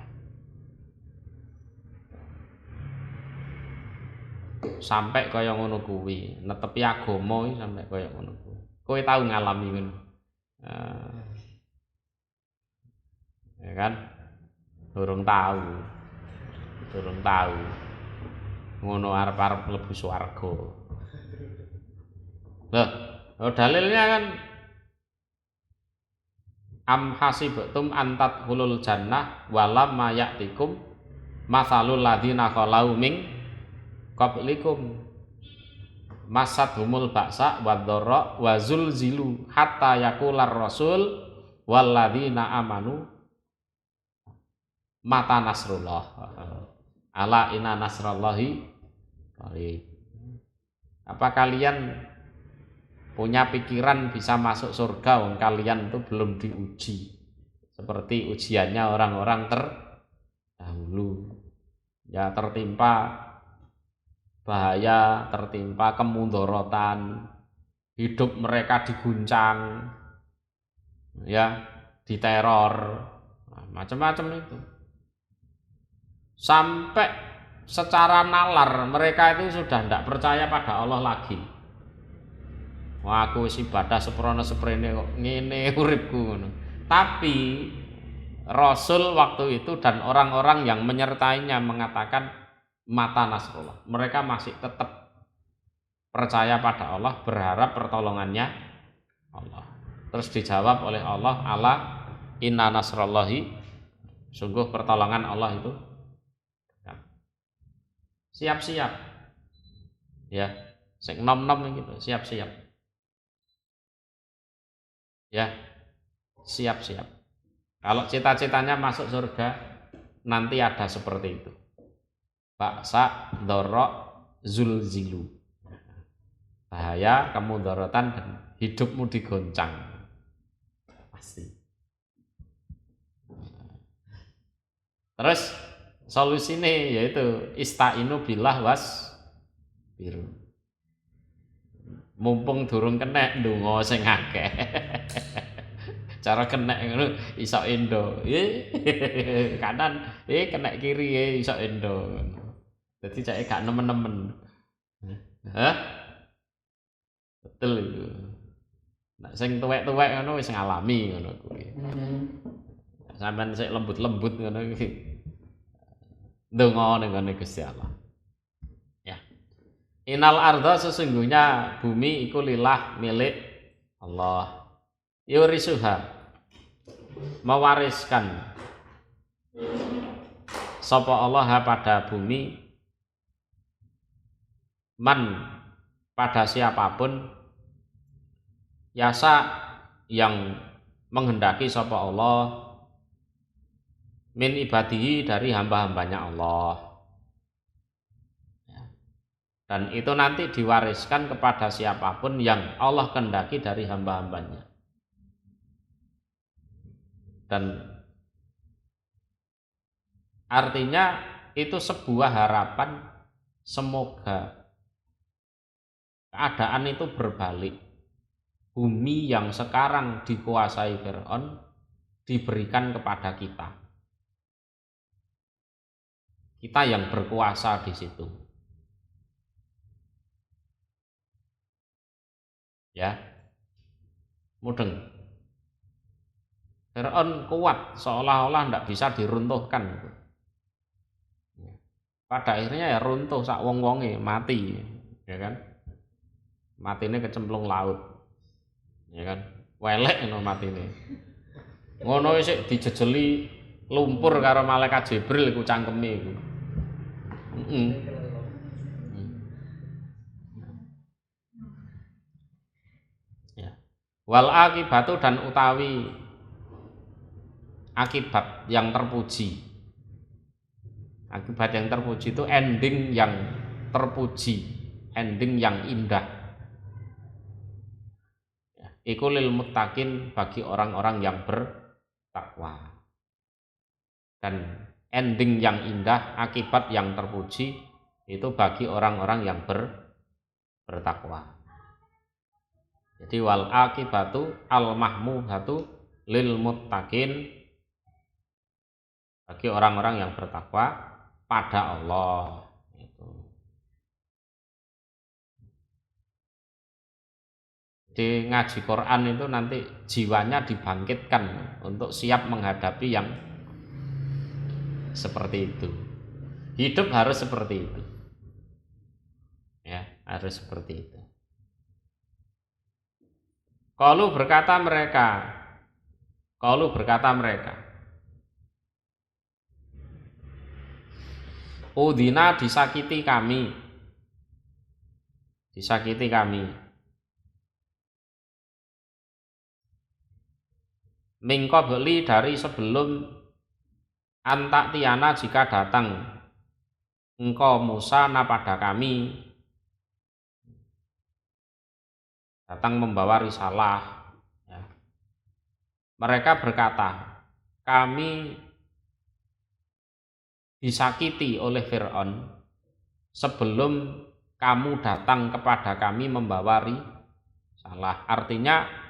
Sampai kaya ngono kuwi, netepi agama iki sampai kaya ngono kuwi. Kowe tau ngalami ngono? Ya kan? Durung tahu. Ngono arep-arep mlebu swarga. Loh, dalilnya kan am hasibtum antat hulul jannah walam mayatikum masalul ladzina khalau min qablikum masadhumul ba'sa wadh-dharra wa zulzilu hatta yaqular rasul walladzina amanu mata nasrullah ala inna nasrallahi qarib. Apa kalian punya pikiran bisa masuk surga wong kalian itu belum diuji seperti ujiannya orang-orang terdahulu, ya, tertimpa bahaya, tertimpa kemudorotan, hidup mereka diguncang, ya, diteror, macam-macam itu, sampai secara nalar mereka itu sudah tidak percaya pada Allah lagi. Wah, aku wis ibadah seprene kok ngene uripku ngono. Tapi Rasul waktu itu dan orang-orang yang menyertainya mengatakan mata nasrullah. Mereka masih tetap percaya pada Allah, berharap pertolongannya Allah. Terus dijawab oleh Allah, ala inna nasrallahi, sungguh pertolongan Allah itu siap-siap. Ya, sing nom-nom gitu, siap-siap. Ya, siap-siap. Kalau cita-citanya masuk surga, nanti ada seperti itu. Ba'sa, dorok, zulzilu. Bahaya, kemudorotan, dan hidupmu digoncang. Pasti. Terus solusinya yaitu ista'inu billah was biru. Mumpung durung kena ndonga sing akeh. Cara kena ngono iso endo. Kanan, kena kiri iso endo. Dadi cake gak nemen-nemen. Hah? Betul itu. Nek sing tuwek-tuwek ngono wis ngalami ngono kuwi. Sampeyan sik lembut-lembut ngono iki. Ndonga ning ngene Gusti Allah. Inal arda, sesungguhnya bumi iku lillah, milik Allah. Yurisuha, mewariskan sapa Allah pada bumi, man, pada siapapun, yasa, yang menghendaki sapa Allah, min ibadihi, dari hamba-hambanya Allah. Dan itu nanti diwariskan kepada siapapun yang Allah kehendaki dari hamba-hambanya. Dan artinya itu sebuah harapan, semoga keadaan itu berbalik. Bumi yang sekarang dikuasai Fir'aun diberikan kepada kita. Kita yang berkuasa di situ. Ya, mudeng. Fir'aun kuat, seolah-olah tidak bisa diruntuhkan. Pada akhirnya ya runtuh sak wong-wonge, mati, ya kan? Matine kecemplung laut, ya kan? Welek ngono matine. Ngono isik dijejeli lumpur karo malaikat Jibril iku cangkeme iku. Ya. Wal akibatu dan utawi akibat yang terpuji. Akibat yang terpuji itu ending yang terpuji, ending yang indah. Ya, iku lil muttaqin bagi orang-orang yang bertakwa. Dan ending yang indah, akibat yang terpuji itu bagi orang-orang yang bertakwa. Jadi wal akibatu al mahmuhatu lil muttaqin bagi orang-orang yang bertakwa pada Allah. Jadi ngaji Quran itu nanti jiwanya dibangkitkan untuk siap menghadapi yang seperti itu. Hidup harus seperti itu. Ya, harus seperti itu. Qalu berkata mereka, udina disakiti kami. Min qabli dari sebelum antak tiana jika datang engkau Musa pada kami, datang membawa risalah. Ya. Mereka berkata, kami disakiti oleh Fir'aun sebelum kamu datang kepada kami membawa risalah. Artinya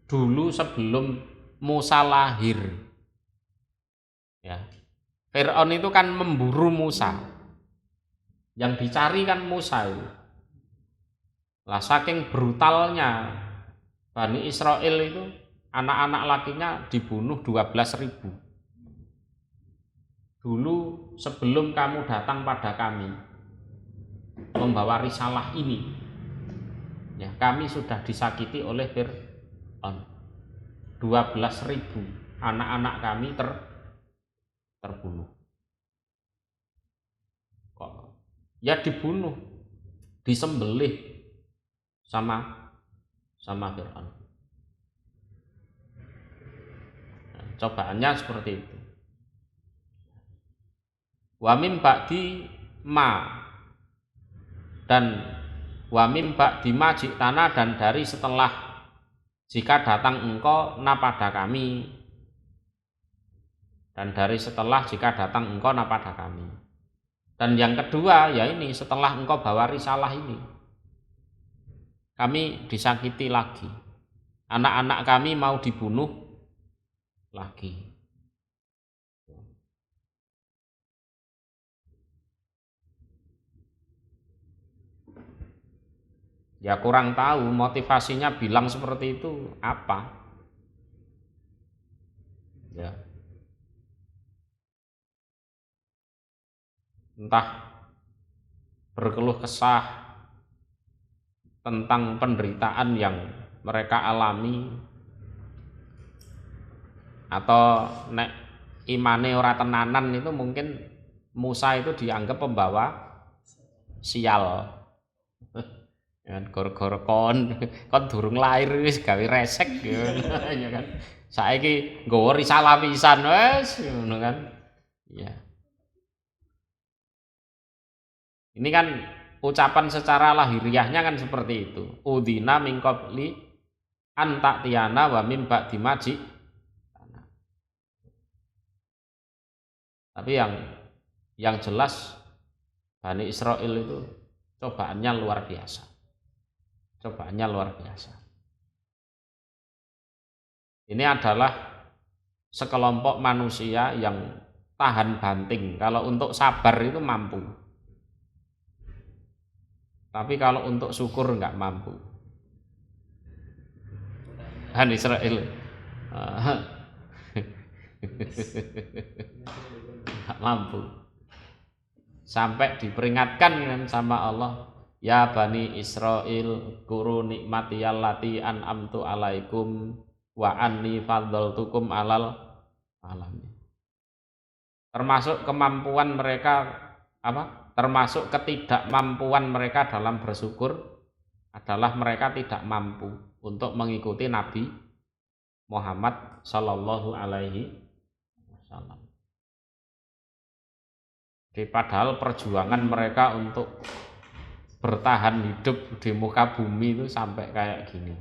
dulu sebelum Musa lahir, ya, Fir'aun itu kan memburu Musa, yang dicari kan Musa itu. Lah saking brutalnya Bani Israel itu, anak-anak lakinya dibunuh 12.000. Dulu sebelum kamu datang pada kami membawa risalah ini, ya, kami sudah disakiti oleh Fir'aun. 12.000 anak-anak kami terbunuh. Kok? Ya dibunuh, disembelih sama Fir'aun. Nah, cobaannya seperti itu. Wa mim ba'di ma, dan wa mim ba'di ma ji'tana, dan dari setelah jika datang engkau na pada kami, dan dari setelah jika datang engkau na pada kami. Dan yang kedua ya ini, setelah engkau bawa risalah ini, kami disakiti lagi, anak-anak kami mau dibunuh lagi. Ya kurang tahu motivasinya bilang seperti itu apa. Ya. Entah berkeluh kesah tentang penderitaan yang mereka alami, atau nek imane ora tenanan itu mungkin Musa itu dianggap pembawa sial. Ya, gara-gara kon durung lahir wis gawe resek ya kan. Saiki nggawa risalah pisan wis ngono kan. Ya. Ini kan ucapan secara lahiriahnya kan seperti itu. Udina min qabli an ta'tiyana wa min ba'di maji. Tapi yang jelas Bani Israel itu cobaannya luar biasa. Ini adalah sekelompok manusia yang tahan banting. Kalau untuk sabar itu mampu, tapi kalau untuk syukur enggak mampu. Bani Israil. Nggak mampu. Sampai diperingatkan kan sama Allah, ya Bani Israil kuru nikmati allati an'amtu alaikum wa anni faddaltukum alal alamin. Termasuk kemampuan mereka termasuk ketidakmampuan mereka dalam bersyukur adalah mereka tidak mampu untuk mengikuti Nabi Muhammad sallallahu alaihi wasallam. Jadi padahal perjuangan mereka untuk bertahan hidup di muka bumi itu sampai kayak gini.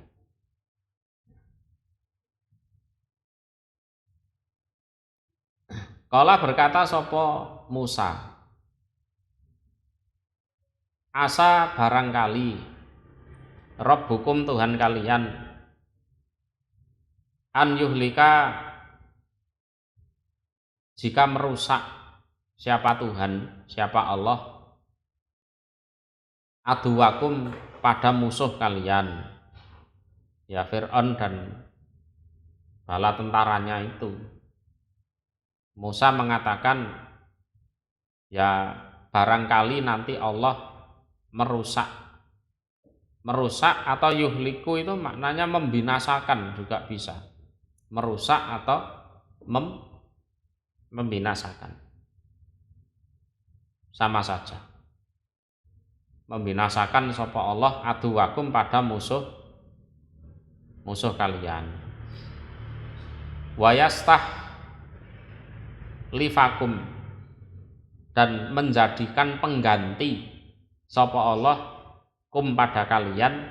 Kala berkata sapa Musa, asa barangkali Rabbukum Tuhan kalian an yuhlika jika merusak siapa Tuhan, siapa Allah, aduwakum pada musuh kalian, ya Fir'aun dan bala tentaranya itu. Musa mengatakan, ya barangkali nanti Allah merusak atau yuhliku itu maknanya membinasakan juga bisa, merusak atau membinasakan. Sama saja, membinasakan sapa Allah aduwakum pada musuh kalian, wayastah lifakum dan menjadikan pengganti sapa Allah kum pada kalian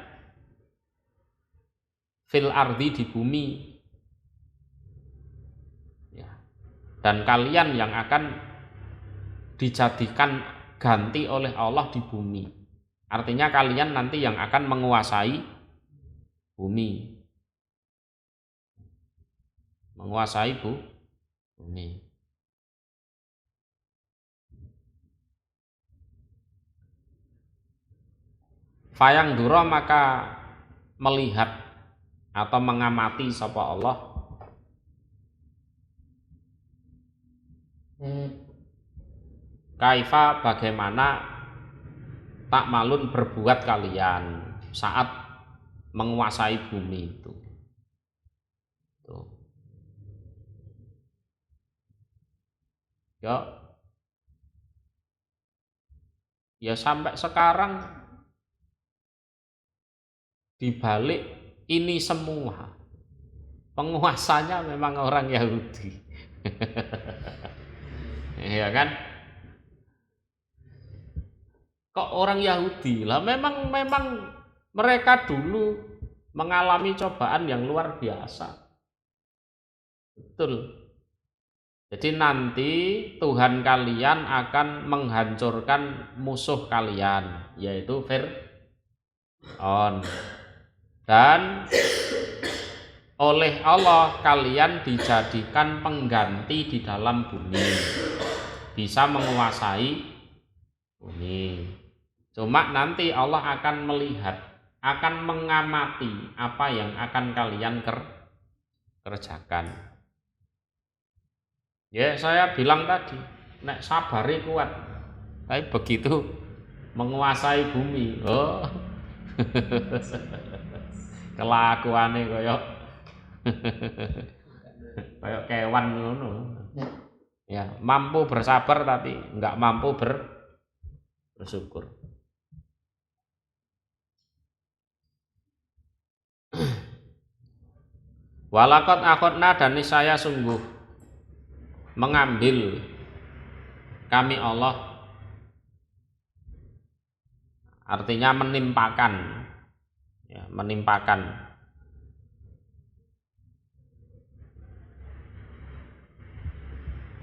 fil ardi di bumi, ya. Dan kalian yang akan dijadikan ganti oleh Allah di bumi. Artinya kalian nanti yang akan menguasai bumi. Menguasai bumi. Fayang duro maka melihat atau mengamati sapa Allah kaifa bagaimana tak malun berbuat kalian saat menguasai bumi itu. Tuh. Ya sampai sekarang dibalik ini semua penguasanya memang orang Yahudi. Ya kan? Kok orang Yahudi lah, memang mereka dulu mengalami cobaan yang luar biasa. Betul. Jadi nanti Tuhan kalian akan menghancurkan musuh kalian, yaitu Fir'aun. Dan oleh Allah kalian dijadikan pengganti di dalam bumi, bisa menguasai bumi. Cuma nanti Allah akan melihat, akan mengamati apa yang akan kalian kerjakan. Ya saya bilang tadi, nek sabari kuat, tapi begitu menguasai bumi, oh kelakuane koyok kewan ngono. Ya mampu bersabar tapi nggak mampu bersyukur. Walakot akhotna dan niscaya sungguh mengambil kami Allah, artinya menimpakan, ya, menimpakan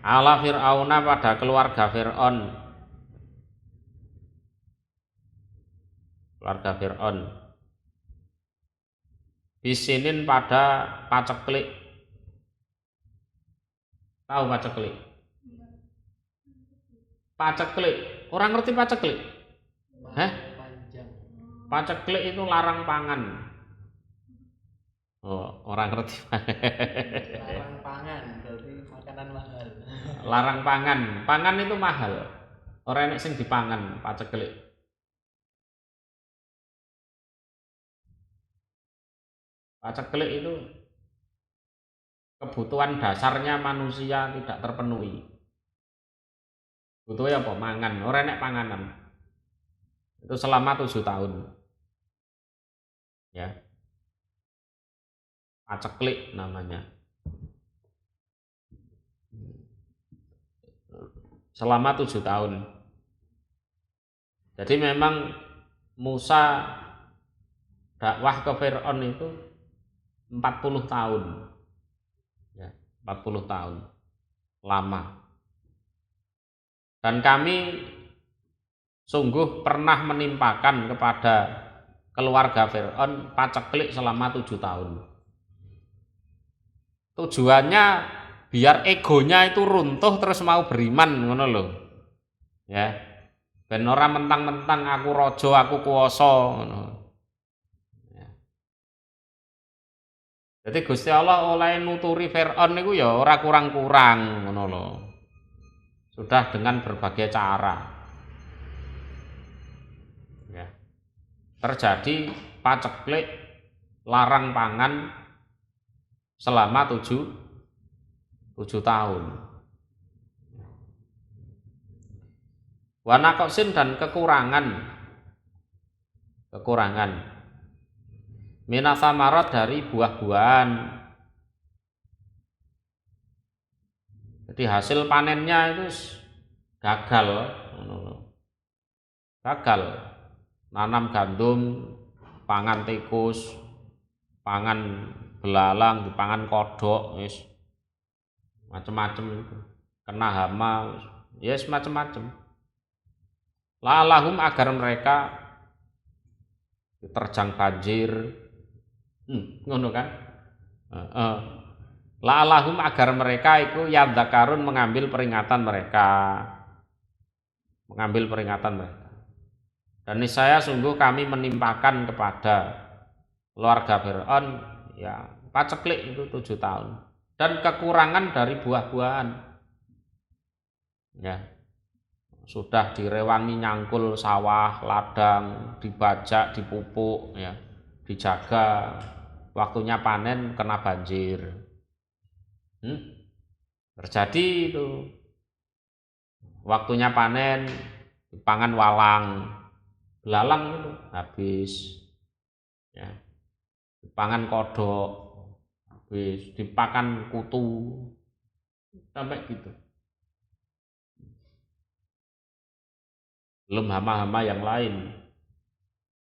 ala Fir'auna pada keluarga Fir'aun, bisinin pada paceklik. Tahu paceklik? Paceklik, orang ngerti paceklik? Paceklik itu larang pangan. Oh, orang ngerti. Larang pangan, berarti makanan mahal. Larang pangan. Pangan itu mahal. Ora enek sing dipangan, paceklik. Paceklik itu kebutuhan dasarnya manusia tidak terpenuhi. Butuhnya apa? Mangan. Ora enek panganan. Itu selama 7 tahun. Ya, paceklik namanya. Selama 7 tahun. Jadi memang Musa dakwah ke Fir'aun itu 40 tahun. Ya, 40 tahun. Lama. Dan kami sungguh pernah menimpakan kepada keluarga Fir'aun paceklik selama 7 tahun. Tujuannya biar egonya itu runtuh terus mau beriman, ngono lho. Ya. Ben ora mentang-mentang aku raja, aku kuwasa, ngono. Ya. Jadi Gusti Allah oleh nuturi Fir'aun niku ya ora kurang-kurang, ngono lho. Sudah dengan berbagai cara. Ya. Terjadi paceklik, larang pangan selama 7 tahun. Wanakoksin dan kekurangan minasamarat dari buah-buahan. Jadi hasil panennya itu gagal. Nanam gandum, pangan tikus, pangan belalang, dipangan kodok, wis macam-macam itu. Kena hama, yes macam-macam. La'allahum agar mereka diterjang banjir, ngono kan? La'allahum agar mereka itu yadzakarun mengambil peringatan mereka. Dan niscaya sungguh kami menimpakan kepada keluarga Fir'aun ya paceklik itu 7 tahun dan kekurangan dari buah-buahan. Ya. Sudah direwangi nyangkul sawah, ladang, dibajak, dipupuk, ya, dijaga. Waktunya panen kena banjir. Terjadi itu. Waktunya panen dipangan walang, belalang itu habis. Ya. Dipangan kodok, habis. Dipakan kutu, sampai gitu. Belum hama-hama yang lain.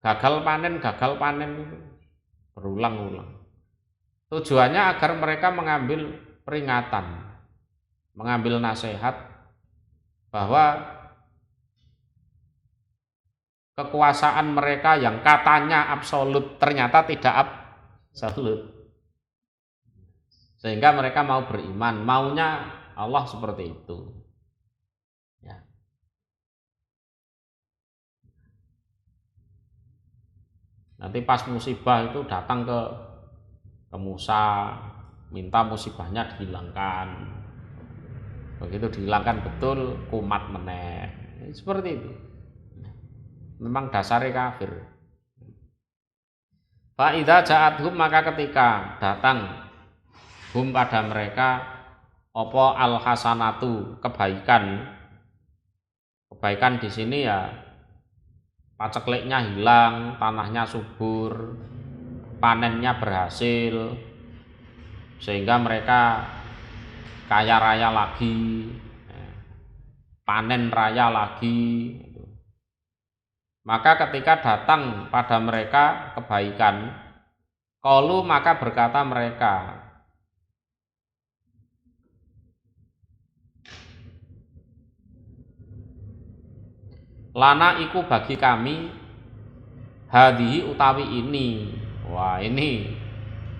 Gagal panen itu berulang-ulang. Tujuannya agar mereka mengambil peringatan, mengambil nasihat bahwa kekuasaan mereka yang katanya absolut ternyata tidak absolut. Sehingga mereka mau beriman, maunya Allah seperti itu. Ya. Nanti pas musibah itu datang ke Musa, minta musibahnya dihilangkan. Begitu dihilangkan betul, kumat meneh. Seperti itu. Memang dasarnya kafir. Fa idza ja'athum maka ketika datang hum pada mereka apa al hasanatu kebaikan. Kebaikan di sini ya pacekliknya hilang, tanahnya subur, panennya berhasil, sehingga mereka kaya raya lagi, panen raya lagi. Maka ketika datang pada mereka kebaikan, qalu maka berkata mereka, lana iku bagi kami hadihi utawi ini. Wah, ini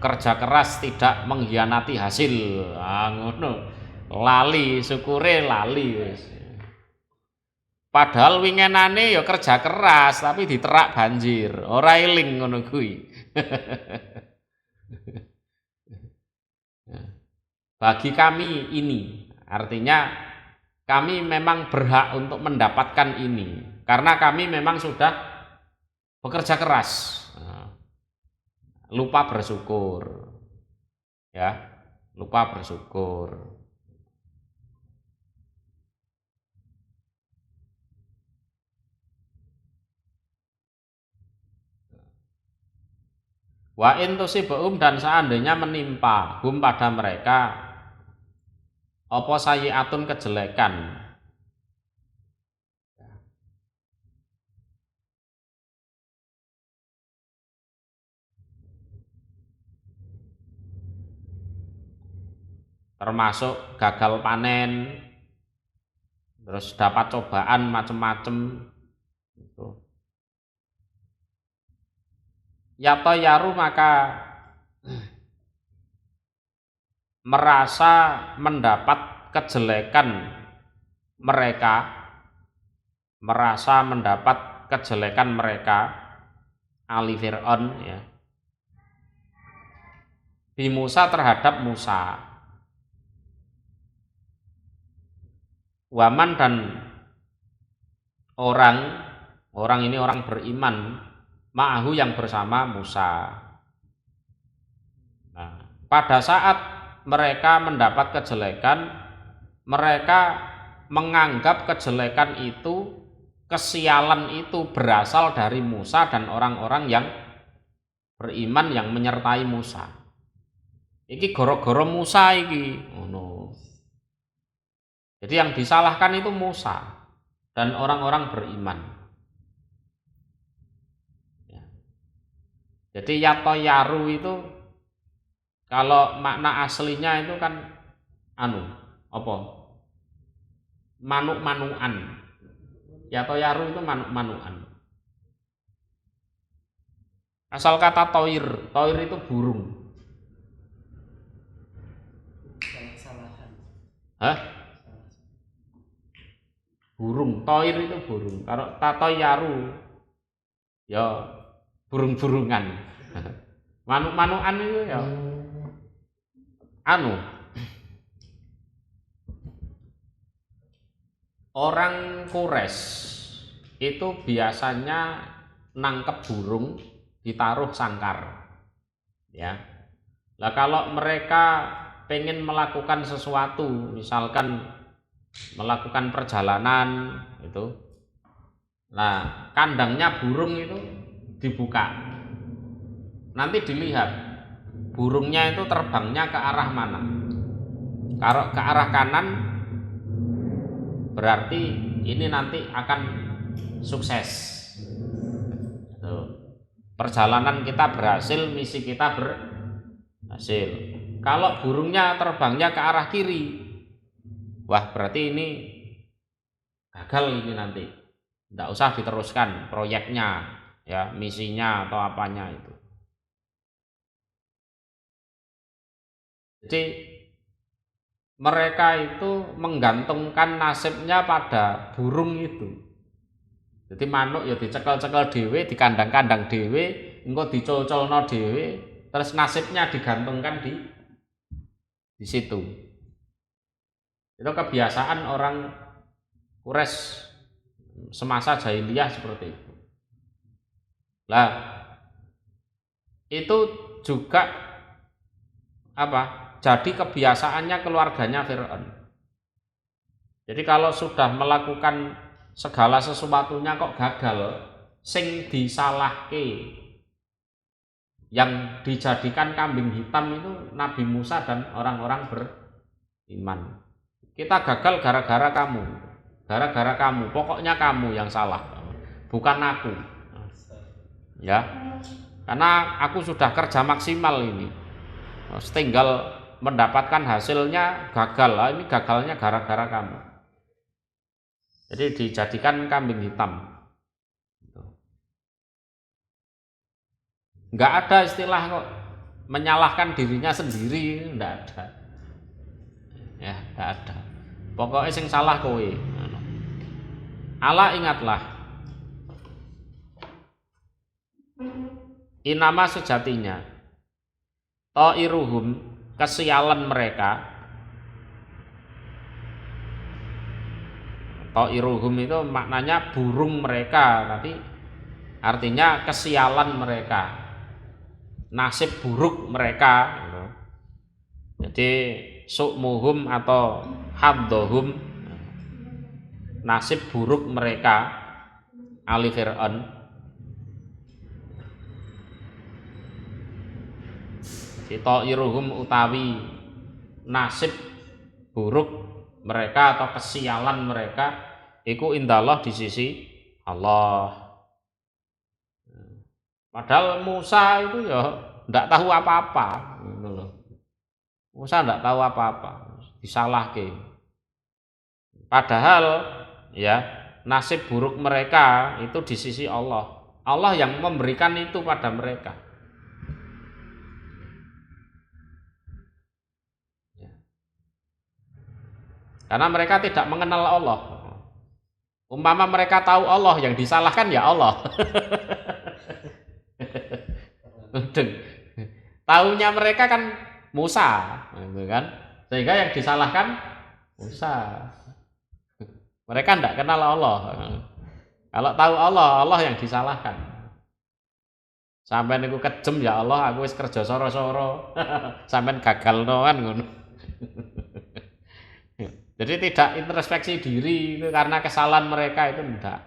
kerja keras tidak mengkhianati hasil. Ngono. Lali, syukure lali wis. Padahal wingenane ya kerja keras tapi diterak banjir. Ora eling ngono kuwi. bagi kami ini. Artinya kami memang berhak untuk mendapatkan ini karena kami memang sudah bekerja keras. Lupa bersyukur. Ya, lupa bersyukur. Wa in tusibhum, dan seandainya menimpa hum pada mereka apa sayyi'atun kejelekan, termasuk gagal panen, terus dapat cobaan macem-macem gitu. Ya toyaru, maka merasa mendapat kejelekan mereka, Ali Fir'aun ya, bi Musa terhadap Musa, waman dan orang ini orang beriman, ma'ahu yang bersama Musa. Nah, pada saat mereka mendapat kejelekan, mereka menganggap kejelekan itu, kesialan itu berasal dari Musa dan orang-orang yang beriman yang menyertai Musa. Iki goro-goro Musa iki. Jadi yang disalahkan itu Musa dan orang-orang beriman. Jadi yatoyaru itu kalau makna aslinya itu kan manuk-manukan. Yatoyaru itu manuk-manukan. Asal kata toir itu burung. Hah? Burung, toir itu burung. Kalau tatoyaru ya burung-burungan. Manuk-manukan itu ya orang Quraisy itu biasanya nangkep burung ditaruh sangkar. Ya. Lah kalau mereka pengen melakukan sesuatu, misalkan melakukan perjalanan itu, nah kandangnya burung itu dibuka, nanti dilihat burungnya itu terbangnya ke arah mana. Kalau ke arah kanan berarti ini nanti akan sukses. Perjalanan kita berhasil, misi kita berhasil. Kalau burungnya terbangnya ke arah kiri, wah berarti ini gagal ini nanti. Tidak usah diteruskan proyeknya, ya misinya atau apanya itu. Jadi mereka itu menggantungkan nasibnya pada burung itu. Jadi manuk ya dicekel-cekel dhewe, dikandang-kandang dhewe, engko dicol-colno dhewe, terus nasibnya digantungkan di situ. Itu kebiasaan orang Quraisy semasa jahiliyah seperti itu. Lah itu juga jadi kebiasaannya keluarganya Fir'aun. Jadi kalau sudah melakukan segala sesuatunya kok gagal, sing disalahke, yang dijadikan kambing hitam itu Nabi Musa dan orang-orang beriman. Kita gagal gara-gara kamu, pokoknya kamu yang salah, bukan aku. Ya, karena aku sudah kerja maksimal ini, tinggal mendapatkan hasilnya gagal. Ini gagalnya gara-gara kamu. Jadi dijadikan kambing hitam. Enggak ada istilah kok menyalahkan dirinya sendiri, enggak ada. Ya, enggak ada. Pokoknya sing salah kowe. Ala ingatlah, inama sejatinya, ta'iruhum kesialan mereka, Ta'iruhum itu maknanya burung mereka, tapi artinya kesialan mereka, nasib buruk mereka gitu. Jadi su'muhum atau haddohum, nasib buruk mereka, ali Fir'aun. Ta'iruhum utawi nasib buruk mereka atau kesialan mereka iku indallah di sisi Allah. Padahal Musa itu ya ndak tahu apa-apa gitu loh. Musa ndak tahu apa-apa, disalahke. Padahal ya nasib buruk mereka itu di sisi Allah. Allah yang memberikan itu pada mereka. Karena mereka tidak mengenal Allah. Umpama mereka tahu Allah, yang disalahkan ya Allah. Taunya mereka kan Musa, gitu kan? Sehingga yang disalahkan Musa. Mereka tidak kenal Allah. Kalau tahu Allah, Allah yang disalahkan. Sampai niku kejem ya Allah, aku wis kerja soro-soro. Sampai gagal no kan ngono. Jadi tidak introspeksi diri itu karena kesalahan mereka itu tidak.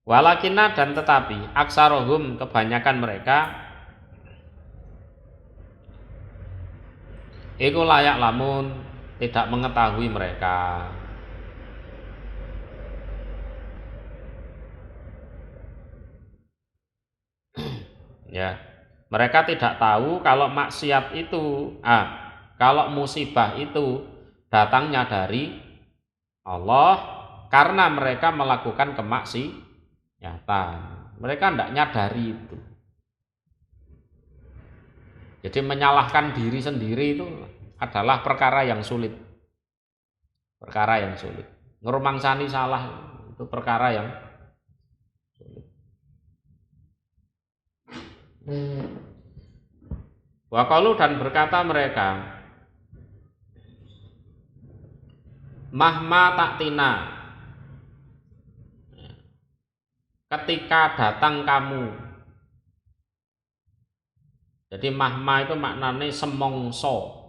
Walakina dan tetapi aksarohum kebanyakan mereka iku layak lamun tidak mengetahui mereka. Ya, mereka tidak tahu kalau maksiat itu kalau musibah itu datangnya dari Allah karena mereka melakukan kemaksiatan. Mereka tidak nyadari itu. Jadi menyalahkan diri sendiri itu adalah perkara yang sulit. Perkara yang sulit. Ngerumangsani salah itu perkara yang sulit. Waqalu dan berkata mereka, mahma taktina, ketika datang kamu. Jadi mahma itu maknanya semongso.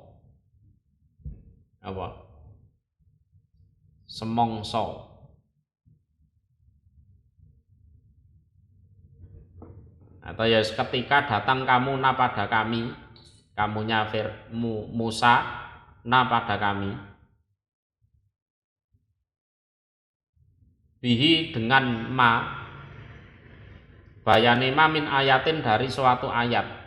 Apa? Semongso. Atau ya ketika datang kamu na pada kami, kamunya Musa na pada kami. Bihi dengan ma, bayane ma min ayatin dari suatu ayat.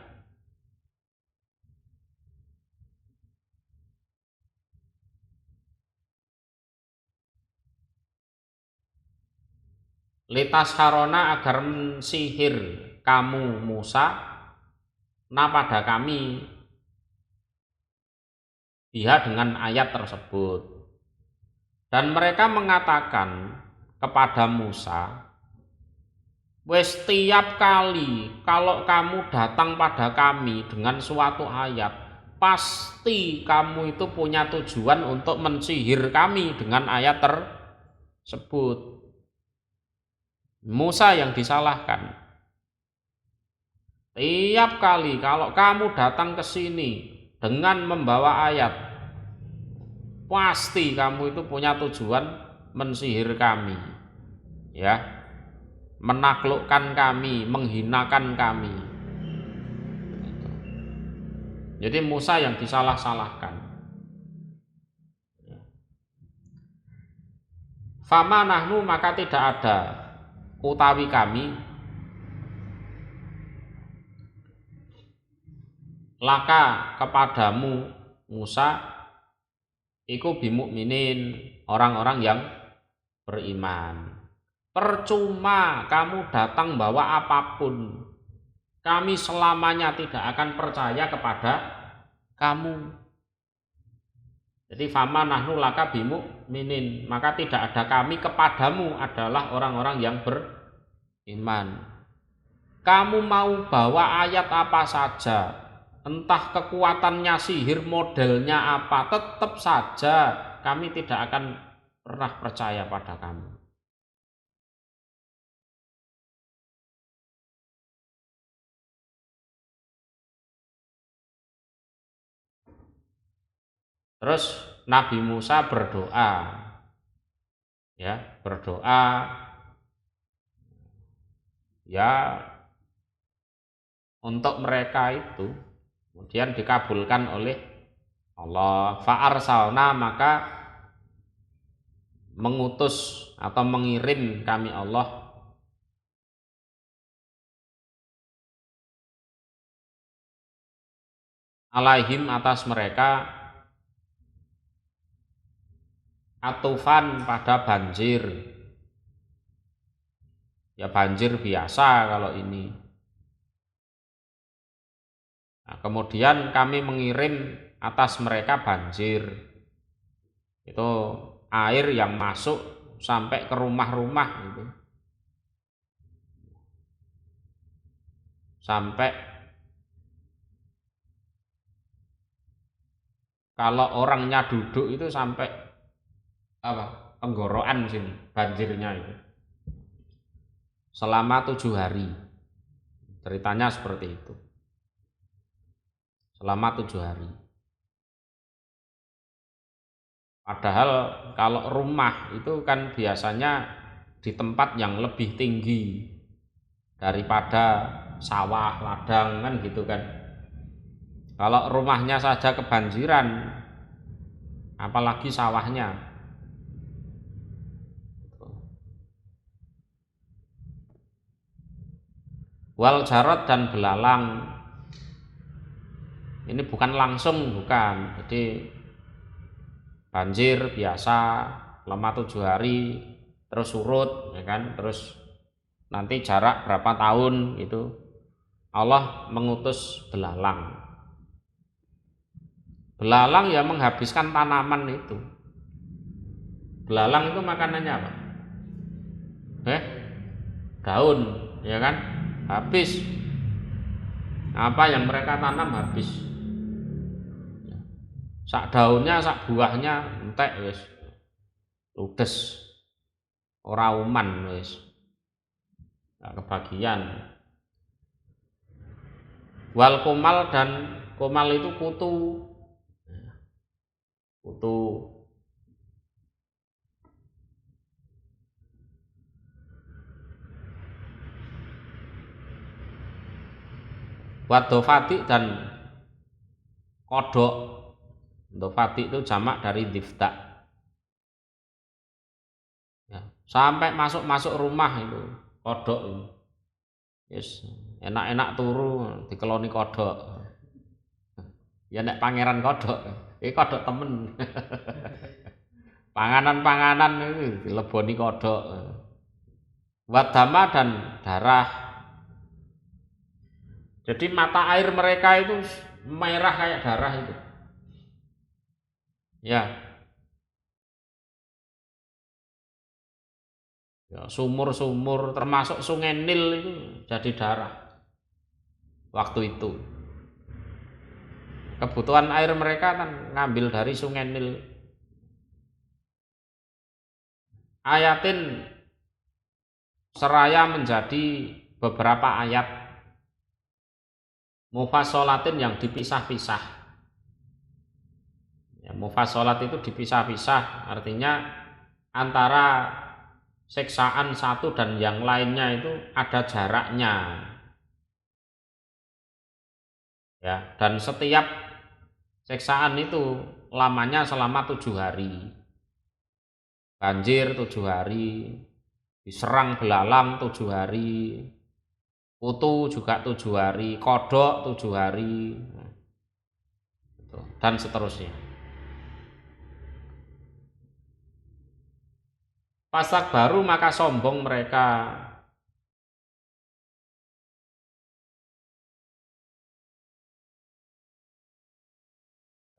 Litas harona agar sihir kamu Musa na pada kami biha dengan ayat tersebut. Dan mereka mengatakan kepada Musa, wes tiap kali kalau kamu datang pada kami dengan suatu ayat, pasti kamu itu punya tujuan untuk mensihir kami dengan ayat tersebut. Musa yang disalahkan. Tiap kali kalau kamu datang ke sini dengan membawa ayat, pasti kamu itu punya tujuan mensihir kami, ya, menaklukkan kami, menghinakan kami. Jadi Musa yang disalah-salahkan. Fama nahnu maka tidak ada utawi kami laka kepadamu Musa iku bimukminin orang-orang yang beriman. Percuma kamu datang bawa apapun, kami selamanya tidak akan percaya kepada kamu. Jadi fama nahnu laka bimukminin, maka tidak ada kami kepadamu adalah orang-orang yang beriman. Kamu mau bawa ayat apa saja, entah kekuatannya sihir modelnya apa, tetap saja kami tidak akan pernah percaya pada kamu. Terus Nabi Musa berdoa, ya, berdoa ya untuk mereka itu, kemudian dikabulkan oleh Allah. Fa'arsalna, maka mengutus atau mengirim kami Allah alaihim atas mereka atufan pada banjir. Ya banjir biasa kalau ini. Nah, kemudian kami mengirim atas mereka banjir. Itu air yang masuk sampai ke rumah-rumah gitu. Sampai kalau orangnya duduk itu sampai apa? Tenggorokan sini banjirnya itu. Selama 7 hari. Ceritanya seperti itu. Selama 7 hari. Padahal kalau rumah itu kan biasanya di tempat yang lebih tinggi daripada sawah, ladang kan gitu kan. Kalau rumahnya saja kebanjiran, apalagi sawahnya. Wal jarot dan belalang. Ini bukan langsung, bukan. Jadi banjir biasa selama 7 hari terus surut, ya kan, terus nanti jarak berapa tahun itu Allah mengutus belalang. Belalang ya menghabiskan tanaman itu. Belalang itu makanannya apa? Daun, ya kan, habis apa yang mereka tanam habis. Sak daunnya, sak buahnya entek wis. Ludes. Ora uman wis. Gak kebagian. Wal komal, dan komal itu kutu. Kutu. Wadofati dan kodok. Dofati itu jamak dari difta. Ya, sampai masuk rumah itu kodok itu. Yes, enak-enak turu dikeloni kodok. Ya nek pangeran kodok, kodok temen. Panganan-panganan itu dileboni kodok. Wadama dan darah. Jadi mata air mereka itu merah kayak darah itu. Ya. Ya, sumur-sumur termasuk Sungai Nil itu jadi darah waktu itu. Kebutuhan air mereka kan ngambil dari Sungai Nil. Ayatin seraya menjadi beberapa ayat mufassalatin yang dipisah-pisah. Ya, mufassalat itu dipisah-pisah, artinya antara siksaan satu dan yang lainnya itu ada jaraknya. Ya, dan setiap siksaan itu lamanya selama 7 hari. Banjir 7 hari, diserang belalang 7 hari, kutu juga 7 hari, kodok 7 hari, dan seterusnya. Pasak baru maka sombong mereka.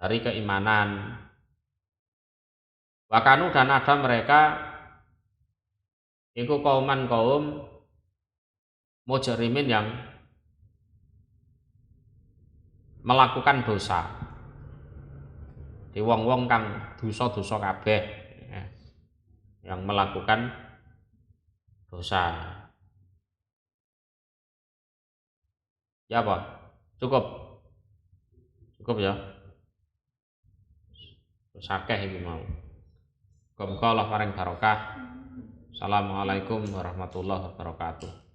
Dari keimanan. Wakanu, dan ada mereka iku kauman kaum mujrimin yang melakukan dosa. di wong-wong kang dosa-dosa kabeh ya, yang melakukan dosa. Ya apa? Cukup. Cukup ya. Terus akeh iki mau. Muga-muga Allah paring barokah. Assalamualaikum warahmatullahi wabarakatuh.